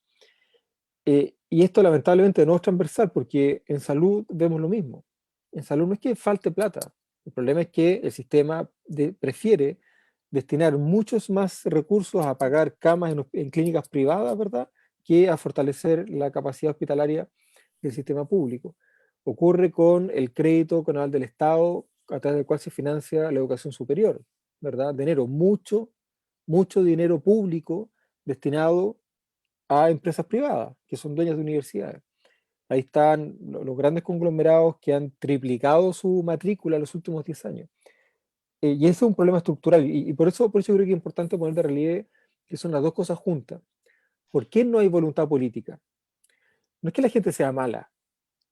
Y esto lamentablemente no es transversal porque en salud vemos lo mismo. En salud no es que falte plata, el problema es que el sistema prefiere destinar muchos más recursos a pagar camas en clínicas privadas, ¿verdad?, que a fortalecer la capacidad hospitalaria del sistema público. Ocurre con el crédito canal del Estado a través del cual se financia la educación superior, ¿verdad? Dinero, mucho dinero público destinado a empresas privadas, que son dueñas de universidades. Ahí están los grandes conglomerados que han triplicado su matrícula en los últimos 10 años. Y ese es un problema estructural, y por eso creo que es importante poner de relieve que son las dos cosas juntas. ¿Por qué no hay voluntad política? No es que la gente sea mala,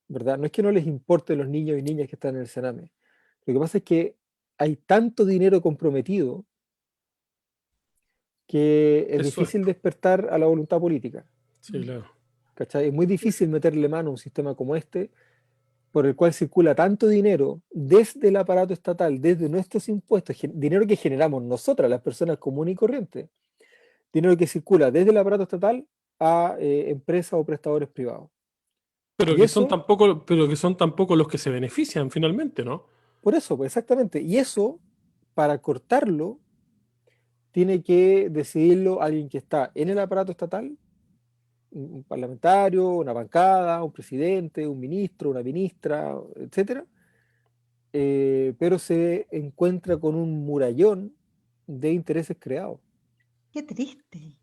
¿verdad? No es que no les importe los niños y niñas que están en el Sename. Lo que pasa es que hay tanto dinero comprometido que es Eso es. difícil despertar a la voluntad política. Sí, claro. ¿Cachai? Es muy difícil meterle mano a un sistema como este, por el cual circula tanto dinero desde el aparato estatal, desde nuestros impuestos, dinero que generamos nosotras, las personas comunes y corrientes, dinero que circula desde el aparato estatal a empresas o prestadores privados. Pero Y que son eso, tampoco, pero que son tampoco los que se benefician finalmente, ¿no? por eso, pues exactamente. Y eso, para cortarlo, tiene que decidirlo alguien que está en el aparato estatal, un parlamentario, una bancada, un presidente, un ministro, una ministra, etcétera, pero se encuentra con un murallón de intereses creados. Qué triste.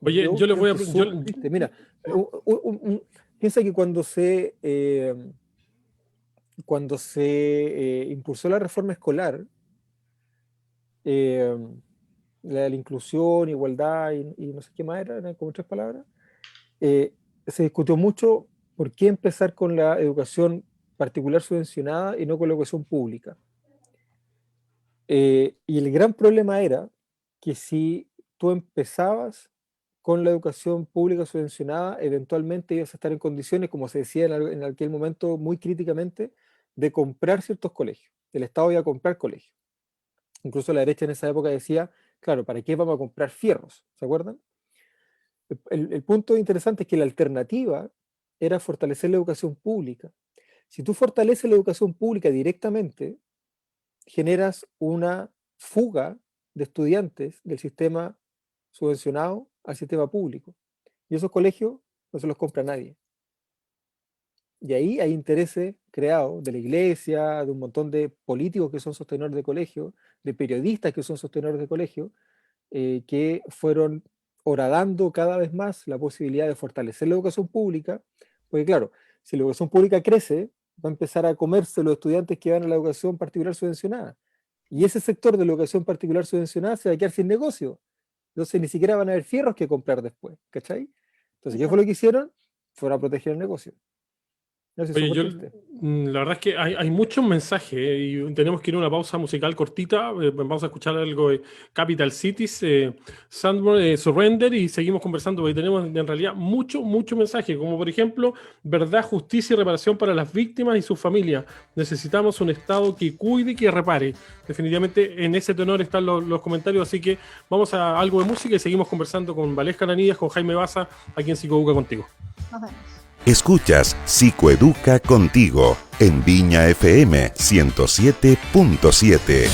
Oye, Yo yo les voy a... encuentro súper triste. Mira, piensa que cuando se impulsó la reforma escolar, eh, la de la inclusión, igualdad y no sé qué más era, eran como tres palabras, eh, se discutió mucho por qué empezar con la educación particular subvencionada y no con la educación pública. Y el gran problema era que si tú empezabas con la educación pública subvencionada, eventualmente ibas a estar en condiciones, como se decía en aquel momento muy críticamente, de comprar ciertos colegios. El Estado iba a comprar colegios. Incluso la derecha en esa época decía, claro, ¿para qué vamos a comprar fierros? ¿Se acuerdan? El punto interesante es que la alternativa era fortalecer la educación pública. Si tú fortaleces la educación pública directamente, generas una fuga de estudiantes del sistema subvencionado al sistema público. Y esos colegios no se los compra nadie. Y ahí hay intereses creados de la iglesia, de un montón de políticos que son sostenedores de colegios, de periodistas que son sostenedores de colegios, que fueron horadando cada vez más la posibilidad de fortalecer la educación pública, porque claro, si la educación pública crece, va a empezar a comerse los estudiantes que van a la educación particular subvencionada. Y ese sector de la educación particular subvencionada se va a quedar sin negocio. Entonces ni siquiera van a haber fierros que comprar después, ¿cachai? Entonces, ¿qué fue lo Exacto. que hicieron? Fueron a proteger el negocio. No, sí, es Oye, súper yo, triste. la verdad es que hay muchos mensajes y tenemos que ir a una pausa musical cortita. Vamos a escuchar algo de Capital Cities, Sandborn, Surrender y seguimos conversando porque tenemos en realidad mucho mensaje, como por ejemplo, verdad, justicia y reparación para las víctimas y sus familias. Necesitamos un Estado que cuide y que repare. Definitivamente en ese tenor están los comentarios, así que vamos a algo de música y seguimos conversando con Valesca Cananillas, con Jaime Baza, aquí en Psicoeduca contigo. Nos vemos. Escuchas Psicoeduca contigo en Viña FM 107.7.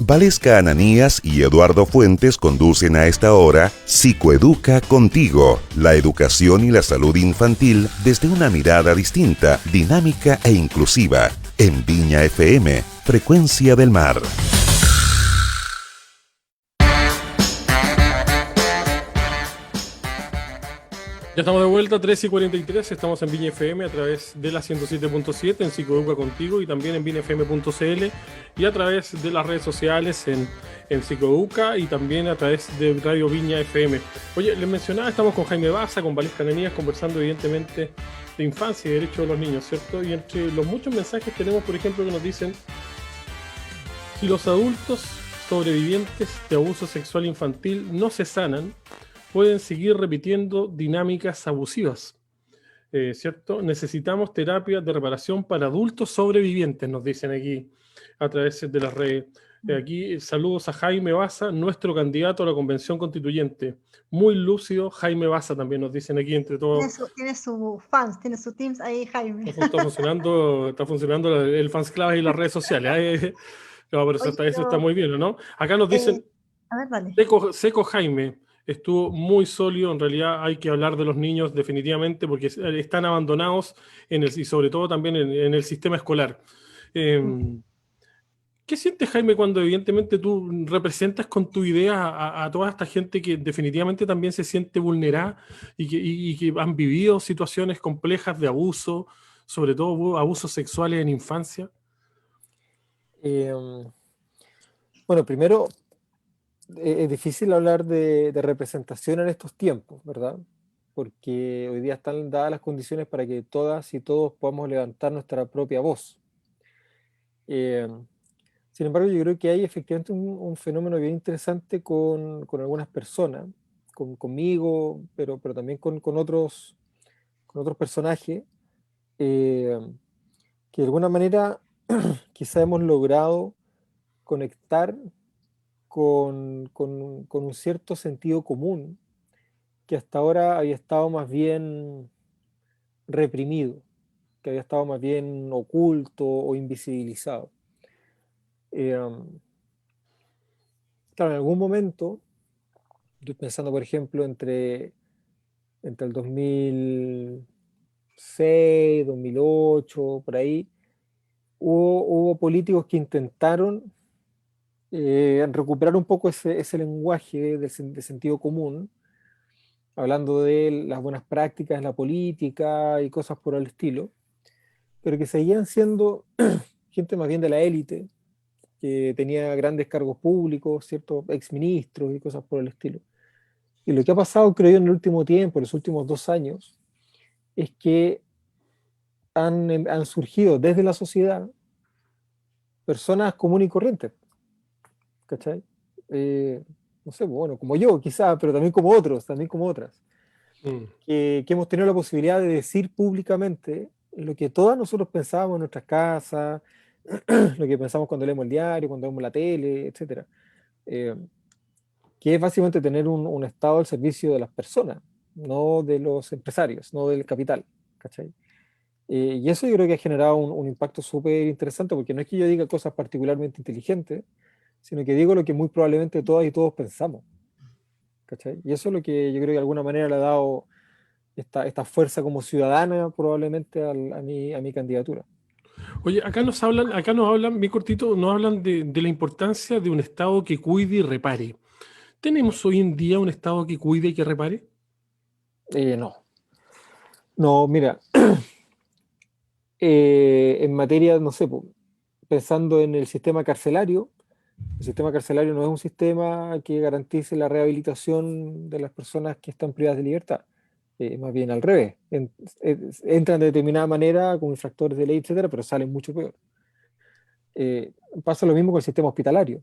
Valesca Ananías y Eduardo Fuentes conducen a esta hora Psicoeduca Contigo, la educación y la salud infantil desde una mirada distinta, dinámica e inclusiva, en Viña FM, Frecuencia del Mar. Ya estamos de vuelta, 13:43, estamos en Viña FM a través de la 107.7 en Psicoeduca Contigo y también en viñafm.cl y a través de las redes sociales en Psicoeduca y también a través de Radio Viña FM. Oye, les mencionaba, estamos con Jaime Baza, con Valesca Ananías, conversando evidentemente de infancia y derechos de los niños, ¿cierto? Y entre los muchos mensajes tenemos, por ejemplo, que nos dicen: si los adultos sobrevivientes de abuso sexual infantil no se sanan, pueden seguir repitiendo dinámicas abusivas, ¿cierto? Necesitamos terapia de reparación para adultos sobrevivientes, nos dicen aquí a través de las redes. Aquí saludos a Jaime Baza, nuestro candidato a la Convención Constituyente. Muy lúcido, Jaime Baza también nos dicen aquí entre todos. Tiene sus fans, tiene sus teams ahí, Jaime. Está funcionando el fans club y las redes sociales. No, pero eso está muy bien, ¿no? Acá nos dicen, a ver, dale. Seco Jaime, estuvo muy sólido. En realidad hay que hablar de los niños definitivamente porque están abandonados y sobre todo también en el sistema escolar. ¿Qué sientes, Jaime, cuando evidentemente tú representas con tu idea a toda esta gente que definitivamente también se siente vulnerada y que han vivido situaciones complejas de abuso, sobre todo abusos sexuales en infancia? Bueno, primero, es difícil hablar de representación en estos tiempos, ¿verdad? Porque hoy día están dadas las condiciones para que todas y todos podamos levantar nuestra propia voz. Sin embargo, yo creo que hay efectivamente un fenómeno bien interesante con algunas personas, conmigo, pero también con otros personajes, que de alguna manera quizá hemos logrado conectar con un cierto sentido común que hasta ahora había estado más bien reprimido, que había estado más bien oculto o invisibilizado. Claro, en algún momento, estoy pensando por ejemplo entre el 2006, 2008, por ahí, hubo políticos que intentaron recuperar un poco ese lenguaje de sentido común, hablando de las buenas prácticas en la política y cosas por el estilo, pero que seguían siendo gente más bien de la élite, que tenía grandes cargos públicos, ciertos exministros y cosas por el estilo. Y lo que ha pasado, creo yo, en el último tiempo, en los últimos 2 años, es que han surgido desde la sociedad personas comunes y corrientes, ¿cachai? No sé, bueno, como yo quizás, pero también como otros, también como otras, que hemos tenido la posibilidad de decir públicamente lo que todas nosotros pensábamos en nuestras casas, lo que pensamos cuando leemos el diario, cuando vemos la tele, etc. Que es básicamente tener un Estado al servicio de las personas, no de los empresarios, no del capital, ¿cachai? Y eso yo creo que ha generado un impacto súper interesante, porque no es que yo diga cosas particularmente inteligentes, sino que digo lo que muy probablemente todas y todos pensamos, ¿cachai? Y eso es lo que yo creo que de alguna manera le ha dado esta fuerza como ciudadana probablemente a mi candidatura. Oye, acá nos hablan, bien cortito, nos hablan de la importancia de un Estado que cuide y repare. ¿Tenemos hoy en día un Estado que cuide y que repare? No, mira, en materia, no sé, pensando en el sistema carcelario no es un sistema que garantice la rehabilitación de las personas que están privadas de libertad. Más bien al revés. Entran de determinada manera como infractores de ley, etcétera, pero salen mucho peor. Pasa lo mismo con el sistema hospitalario.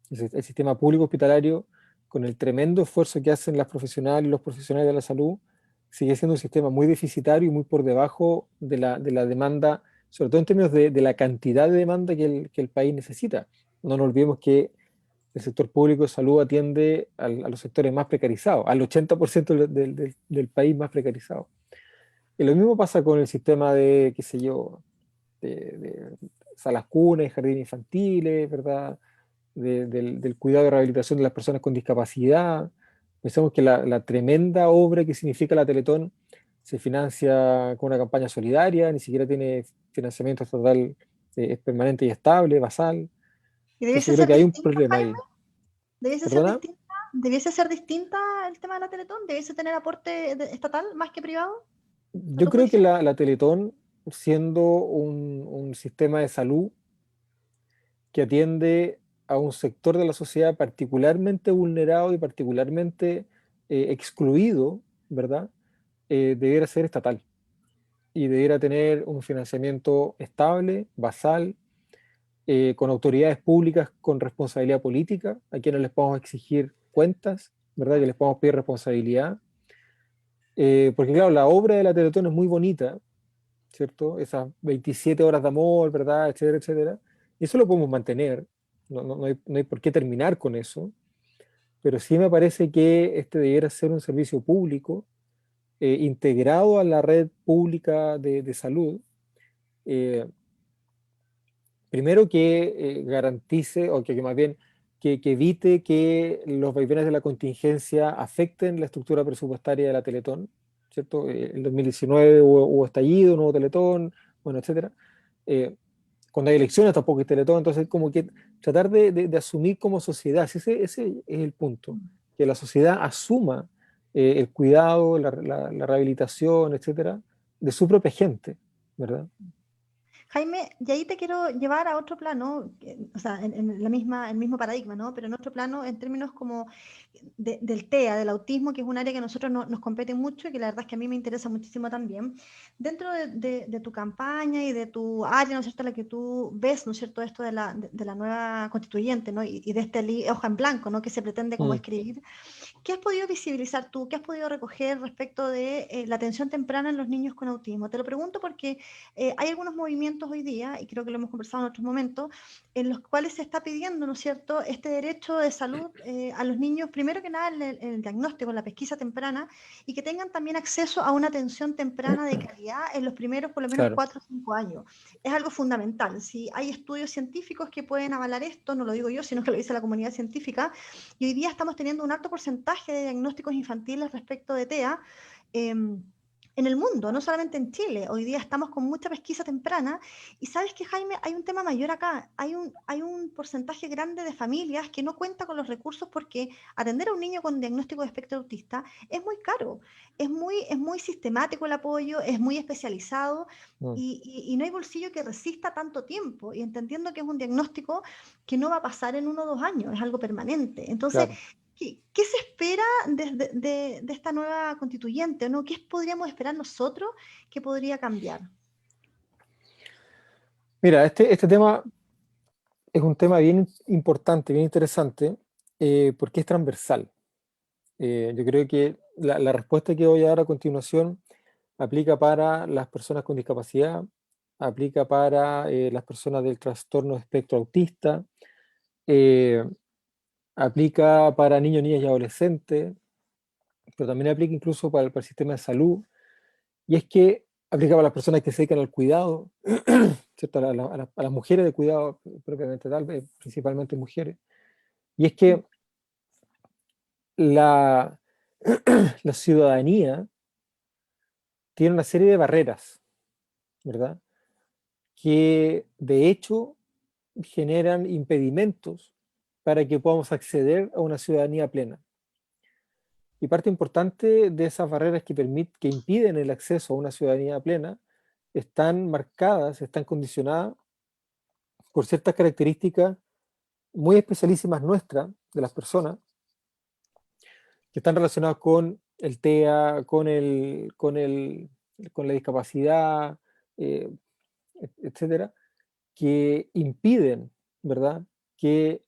El sistema público hospitalario, con el tremendo esfuerzo que hacen las profesionales y los profesionales de la salud, sigue siendo un sistema muy deficitario y muy por debajo de la demanda, sobre todo en términos de la cantidad de demanda que el país necesita. No nos olvidemos que el sector público de salud atiende a los sectores más precarizados, al 80% del país más precarizado. Y lo mismo pasa con el sistema de, qué sé yo, de salas cunas, jardines infantiles, ¿verdad? del cuidado y rehabilitación de las personas con discapacidad. Pensamos que la tremenda obra que significa la Teletón se financia con una campaña solidaria, ni siquiera tiene financiamiento estatal, es permanente y estable, basal. ¿Y Entonces debiese yo creo ser que hay un distinta, problema Jaime? ahí. ¿Debiese ser ¿Perdona? distinta? ¿Debiese ser distinta el tema de la Teletón? ¿Debiese tener aporte estatal más que privado, a Yo tu creo que juicio? la Teletón, siendo un sistema de salud que atiende a un sector de la sociedad particularmente vulnerado y particularmente excluido, ¿verdad? Debiera ser estatal y debiera tener un financiamiento estable, basal, con autoridades públicas con responsabilidad política, a quienes les podamos exigir cuentas, ¿verdad? Que les podamos pedir responsabilidad. Porque claro, la obra de la Teletón es muy bonita, ¿cierto? Esas 27 horas de amor, ¿verdad? Etcétera, etcétera. Y eso lo podemos mantener, no hay por qué terminar con eso, pero sí me parece que este debiera ser un servicio público integrado a la red pública de salud, eh, primero que garantice, o que más bien que evite que los vaivenes de la contingencia afecten la estructura presupuestaria de la Teletón, ¿cierto? El 2019 hubo estallido, no hubo Teletón, bueno, etcétera. Eh, Cuando hay elecciones tampoco hay Teletón, entonces como que tratar de asumir como sociedad, si ese es el punto, que la sociedad asuma el cuidado, la rehabilitación, etcétera, de su propia gente, ¿verdad? Jaime, y ahí te quiero llevar a otro plano, o sea, en la misma, el mismo paradigma, ¿no? Pero en otro plano, en términos como del TEA, del autismo, que es un área que a nosotros nos compete mucho y que la verdad es que a mí me interesa muchísimo también. Dentro de tu campaña y de tu área, ¿no es cierto?, la que tú ves, ¿no es cierto?, esto de la nueva constituyente, ¿no? Y de este hoja en blanco, ¿no?, que se pretende como Mm. escribir. ¿Qué has podido visibilizar tú? ¿Qué has podido recoger respecto de la atención temprana en los niños con autismo? Te lo pregunto porque hay algunos movimientos hoy día, y creo que lo hemos conversado en otros momentos, en los cuales se está pidiendo, ¿no es cierto?, este derecho de salud a los niños, primero que nada en el diagnóstico, en la pesquisa temprana, y que tengan también acceso a una atención temprana de calidad en los primeros por lo menos Claro. 4 o 5 años. Es algo fundamental. Si hay estudios científicos que pueden avalar esto, no lo digo yo, sino que lo dice la comunidad científica, y hoy día estamos teniendo un alto porcentaje de diagnósticos infantiles respecto de TEA. En el mundo, no solamente en Chile. Hoy día estamos con mucha pesquisa temprana y sabes que, Jaime, hay un tema mayor acá. Hay un porcentaje grande de familias que no cuenta con los recursos porque atender a un niño con diagnóstico de espectro autista es muy caro, es muy sistemático el apoyo, es muy especializado Mm. y no hay bolsillo que resista tanto tiempo. Y entendiendo que es un diagnóstico que no va a pasar en 1 o 2 años, es algo permanente. Entonces, Claro. ¿qué se espera de esta nueva constituyente, ¿no? ¿Qué podríamos esperar nosotros que podría cambiar? Mira, este tema es un tema bien importante, bien interesante, porque es transversal. Yo creo que la respuesta que voy a dar a continuación aplica para las personas con discapacidad, aplica para las personas del trastorno de espectro autista, eh, aplica para niños, niñas y adolescentes, pero también aplica incluso para el sistema de salud. Y es que aplica para las personas que se dedican al cuidado, ¿cierto? A las mujeres de cuidado propiamente tal, principalmente mujeres. Y es que la, la ciudadanía tiene una serie de barreras, ¿verdad? Que de hecho generan impedimentos para que podamos acceder a una ciudadanía plena. Y parte importante de esas barreras que impiden el acceso a una ciudadanía plena están marcadas, están condicionadas por ciertas características muy especialísimas nuestras, de las personas, que están relacionadas con el TEA, con la discapacidad, eh, etcétera, que impiden, ¿verdad?, que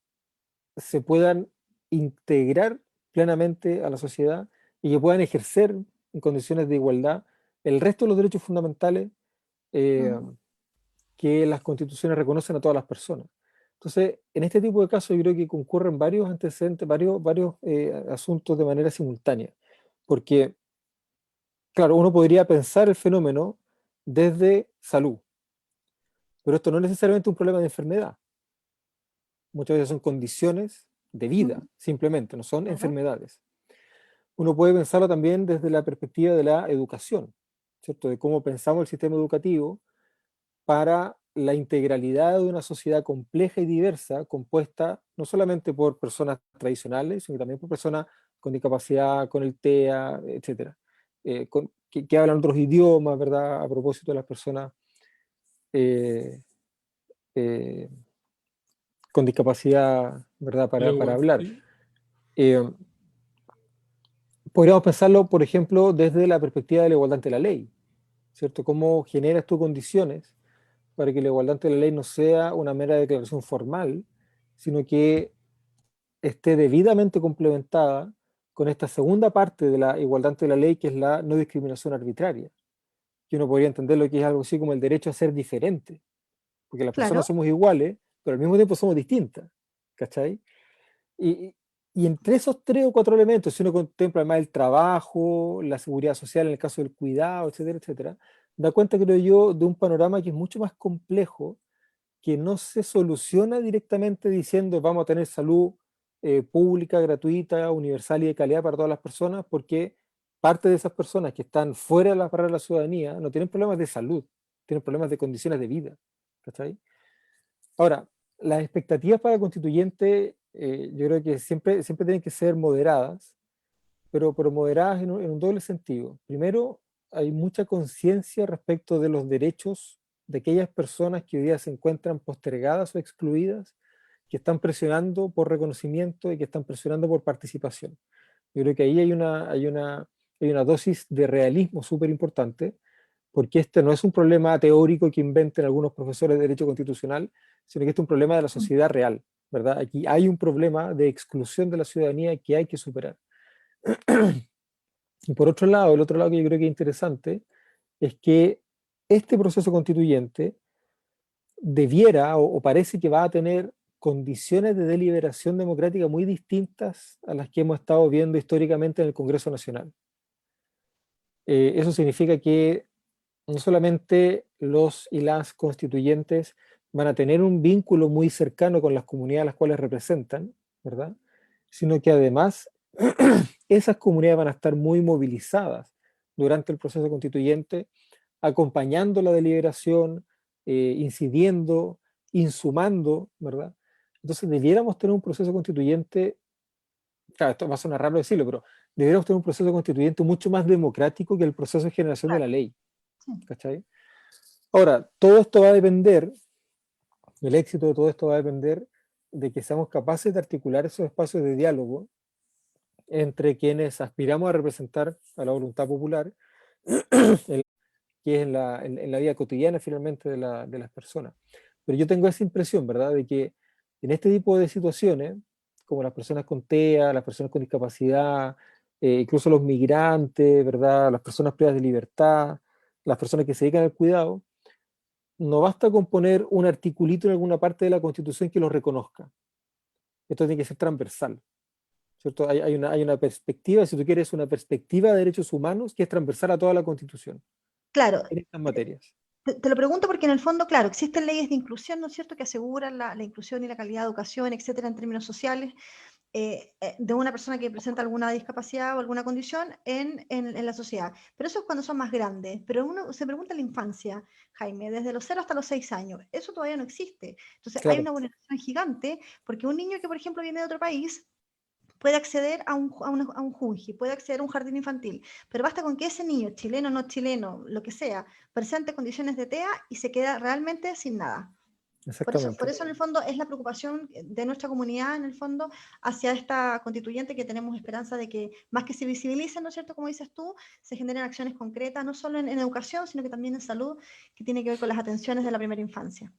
se puedan integrar plenamente a la sociedad y que puedan ejercer en condiciones de igualdad el resto de los derechos fundamentales eh, Mm. que las constituciones reconocen a todas las personas. Entonces, en este tipo de casos yo creo que concurren varios antecedentes, varios asuntos de manera simultánea, porque, claro, uno podría pensar el fenómeno desde salud, pero esto no es necesariamente un problema de enfermedad, muchas veces son condiciones de vida, simplemente, no son Claro. enfermedades. Uno puede pensarlo también desde la perspectiva de la educación, ¿cierto? De cómo pensamos el sistema educativo para la integralidad de una sociedad compleja y diversa, compuesta no solamente por personas tradicionales, sino también por personas con discapacidad, con el TEA, etcétera, que hablan otros idiomas, ¿verdad? A propósito de las personas eh, eh, con discapacidad, ¿verdad? Para Lengua, hablar. sí. Eh, Podríamos pensarlo, por ejemplo, desde la perspectiva de la igualdad ante la ley, ¿cierto? ¿Cómo generas tú condiciones para que la igualdad ante la ley no sea una mera declaración formal, sino que esté debidamente complementada con esta segunda parte de la igualdad ante la ley, que es la no discriminación arbitraria, que uno podría entender lo que es algo así como el derecho a ser diferente, porque las personas Claro. somos iguales, pero al mismo tiempo somos distintas, ¿cachai? Y, y entre esos tres o cuatro elementos, si uno contempla además el trabajo, la seguridad social en el caso del cuidado, etcétera, etcétera, da cuenta, creo yo, de un panorama que es mucho más complejo, que no se soluciona directamente diciendo vamos a tener salud pública, gratuita, universal y de calidad para todas las personas, porque parte de esas personas que están fuera de las barreras de la ciudadanía no tienen problemas de salud, tienen problemas de condiciones de vida. ¿Cachai? Ahora, las expectativas para el constituyente, yo creo que siempre tienen que ser moderadas, pero moderadas en un doble sentido. Primero, hay mucha conciencia respecto de los derechos de aquellas personas que hoy día se encuentran postergadas o excluidas, que están presionando por reconocimiento y que están presionando por participación. Yo creo que ahí hay una dosis de realismo súper importante, porque este no es un problema teórico que inventen algunos profesores de derecho constitucional, sino que este es un problema de la sociedad real, ¿verdad? Aquí hay un problema de exclusión de la ciudadanía que hay que superar. Y por otro lado, el otro lado que yo creo que es interesante es que este proceso constituyente debiera o parece que va a tener condiciones de deliberación democrática muy distintas a las que hemos estado viendo históricamente en el Congreso Nacional. Eso significa que no solamente los y las constituyentes van a tener un vínculo muy cercano con las comunidades a las cuales representan, ¿verdad? Sino que además esas comunidades van a estar muy movilizadas durante el proceso constituyente, acompañando la deliberación, incidiendo, insumando, ¿verdad? Entonces debiéramos tener un proceso constituyente, claro, esto va a sonar raro decirlo, pero debiéramos tener un proceso constituyente mucho más democrático que el proceso de generación de Claro. la ley, Sí. ¿cachai? Ahora, todo esto va a depender, el éxito de todo esto va a depender de que seamos capaces de articular esos espacios de diálogo entre quienes aspiramos a representar a la voluntad popular, que es en la vida cotidiana finalmente de las personas. Pero yo tengo esa impresión, ¿verdad?, de que en este tipo de situaciones, como las personas con TEA, las personas con discapacidad, incluso los migrantes, ¿verdad?, las personas privadas de libertad, las personas que se dedican al cuidado, no basta con poner un articulito en alguna parte de la Constitución que lo reconozca. Esto tiene que ser transversal, ¿cierto? Hay una perspectiva, si tú quieres, una perspectiva de derechos humanos que es transversal a toda la Constitución Claro, en estas materias. te lo pregunto porque en el fondo, claro, existen leyes de inclusión, ¿no es cierto?, que aseguran la inclusión y la calidad de educación, etcétera, en términos sociales, de una persona que presenta alguna discapacidad o alguna condición en la sociedad. Pero eso es cuando son más grandes. Pero uno se pregunta en la infancia, Jaime, desde los 0 hasta los 6 años, eso todavía no existe. Entonces hay Claro, una vulneración gigante porque un niño que, por ejemplo, viene de otro país puede acceder a un junji, puede acceder a un jardín infantil, pero basta con que ese niño, chileno, no chileno, lo que sea, presente condiciones de TEA y se queda realmente sin nada. Por eso, exactamente. en el fondo es la preocupación de nuestra comunidad, en el fondo, hacia esta constituyente, que tenemos esperanza de que más que se visibilicen, ¿no es cierto?, como dices tú, se generen acciones concretas, no solo en educación, sino que también en salud, que tiene que ver con las atenciones de la primera infancia.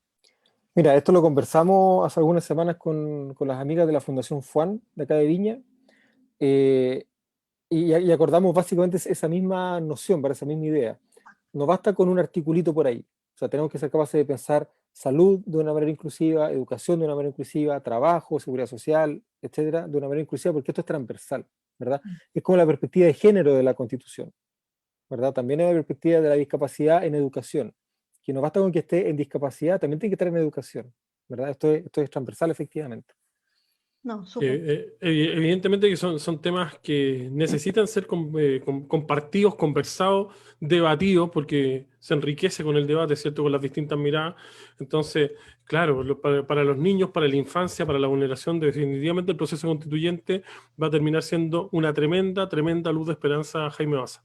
Mira, esto lo conversamos hace algunas semanas con las amigas de la Fundación FUAN, de acá de Viña, eh, y acordamos básicamente esa misma noción, para esa misma idea. No basta con un articulito por ahí. O sea, tenemos que ser capaces de pensar salud de una manera inclusiva, educación de una manera inclusiva, trabajo, seguridad social, etcétera, de una manera inclusiva, porque esto es transversal, ¿verdad? Es como la perspectiva de género de la Constitución, ¿verdad? También hay la perspectiva de la discapacidad en educación, que no basta con que esté en discapacidad, también tiene que estar en educación. ¿verdad? Esto es transversal efectivamente. No, súper. Evidentemente que son temas que necesitan ser compartidos, conversados, debatidos, porque se enriquece con el debate, ¿cierto? Con las distintas miradas. Entonces, claro, para los niños, para la infancia, para la vulneración, definitivamente el proceso constituyente va a terminar siendo una tremenda, tremenda luz de esperanza, Jaime Baza.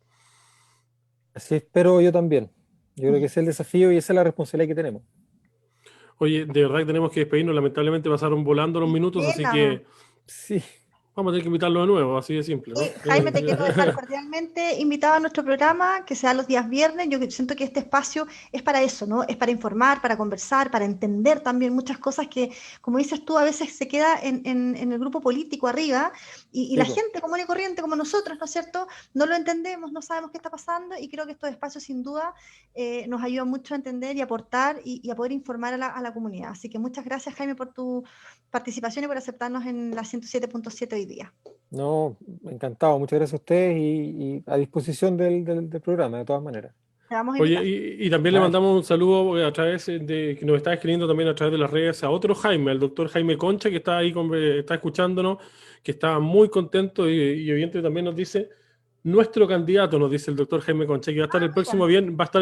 Así espero yo también. Yo creo que ese es el desafío y esa es la responsabilidad que tenemos. Oye, de verdad que tenemos que despedirnos, lamentablemente pasaron volando los minutos, así que sí, vamos a tener que invitarlo de nuevo, así de simple, ¿no? Jaime, te quiero dejar cordialmente invitado a nuestro programa, que sea los días viernes. Yo siento que este espacio es para eso, ¿no? Es para informar, para conversar, para entender también muchas cosas que, como dices tú, a veces se queda en el grupo político arriba y la gente común y corriente como nosotros, ¿no es cierto? No lo entendemos, no sabemos qué está pasando y creo que estos espacios sin duda nos ayudan mucho a entender y aportar y a poder informar a la comunidad. Así que muchas gracias, Jaime, por tu participación y por aceptarnos en la 107.7 hoy día. No, encantado, muchas gracias a ustedes y a disposición del programa, de todas maneras. Oye, y también le mandamos un saludo a través de que nos está escribiendo también a través de las redes a otro Jaime, al doctor Jaime Concha, que está ahí, está escuchándonos, que está muy contento y evidentemente también nos dice, nuestro candidato, nos dice el doctor Jaime Concha, que va a estar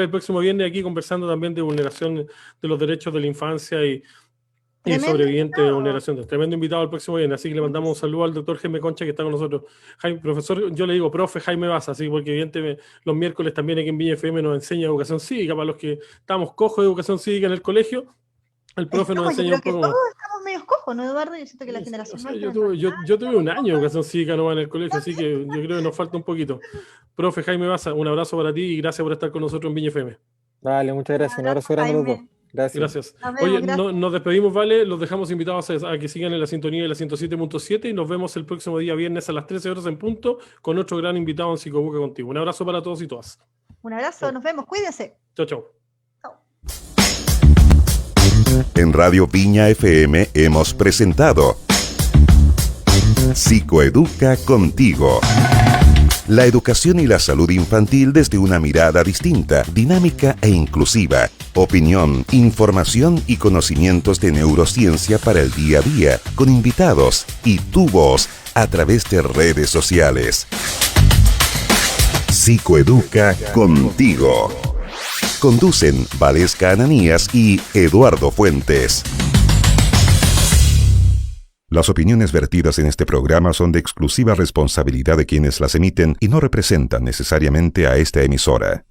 el próximo viernes aquí conversando también de vulneración de los derechos de la infancia y sobre evidente vulneración. Tremendo invitado el próximo viernes, así que le mandamos un saludo al doctor Jaime Concha que está con nosotros. Jaime, profesor, yo le digo profe Jaime Baza, así porque evidentemente los miércoles también aquí en Viña FM nos enseña educación cívica, para los que estamos cojos de educación cívica en el colegio, el profe nos enseña un poco. Todos estamos medio cojos, ¿no, Eduardo? Yo siento que la generación yo tuve un año de educación cívica no en el colegio, así que yo creo que nos falta un poquito. Profe Jaime Baza, un abrazo para ti y gracias por estar con nosotros en Viña FM. Vale, muchas gracias. Un abrazo grande a los dos. Gracias. Oye, nos despedimos, ¿vale? Los dejamos invitados a que sigan en la sintonía de la 107.7 y nos vemos el próximo día viernes a las 13 horas en punto con otro gran invitado en Psicobuca Contigo. Un abrazo para todos y todas. Un abrazo, nos vemos, cuídense. Chau. En Radio Viña FM hemos presentado Psicoeduca Contigo. La educación y la salud infantil desde una mirada distinta, dinámica e inclusiva. Opinión, información y conocimientos de neurociencia para el día a día, con invitados y tu voz a través de redes sociales. Psicoeduca Contigo. Conducen Valesca Ananías y Eduardo Fuentes. Las opiniones vertidas en este programa son de exclusiva responsabilidad de quienes las emiten y no representan necesariamente a esta emisora.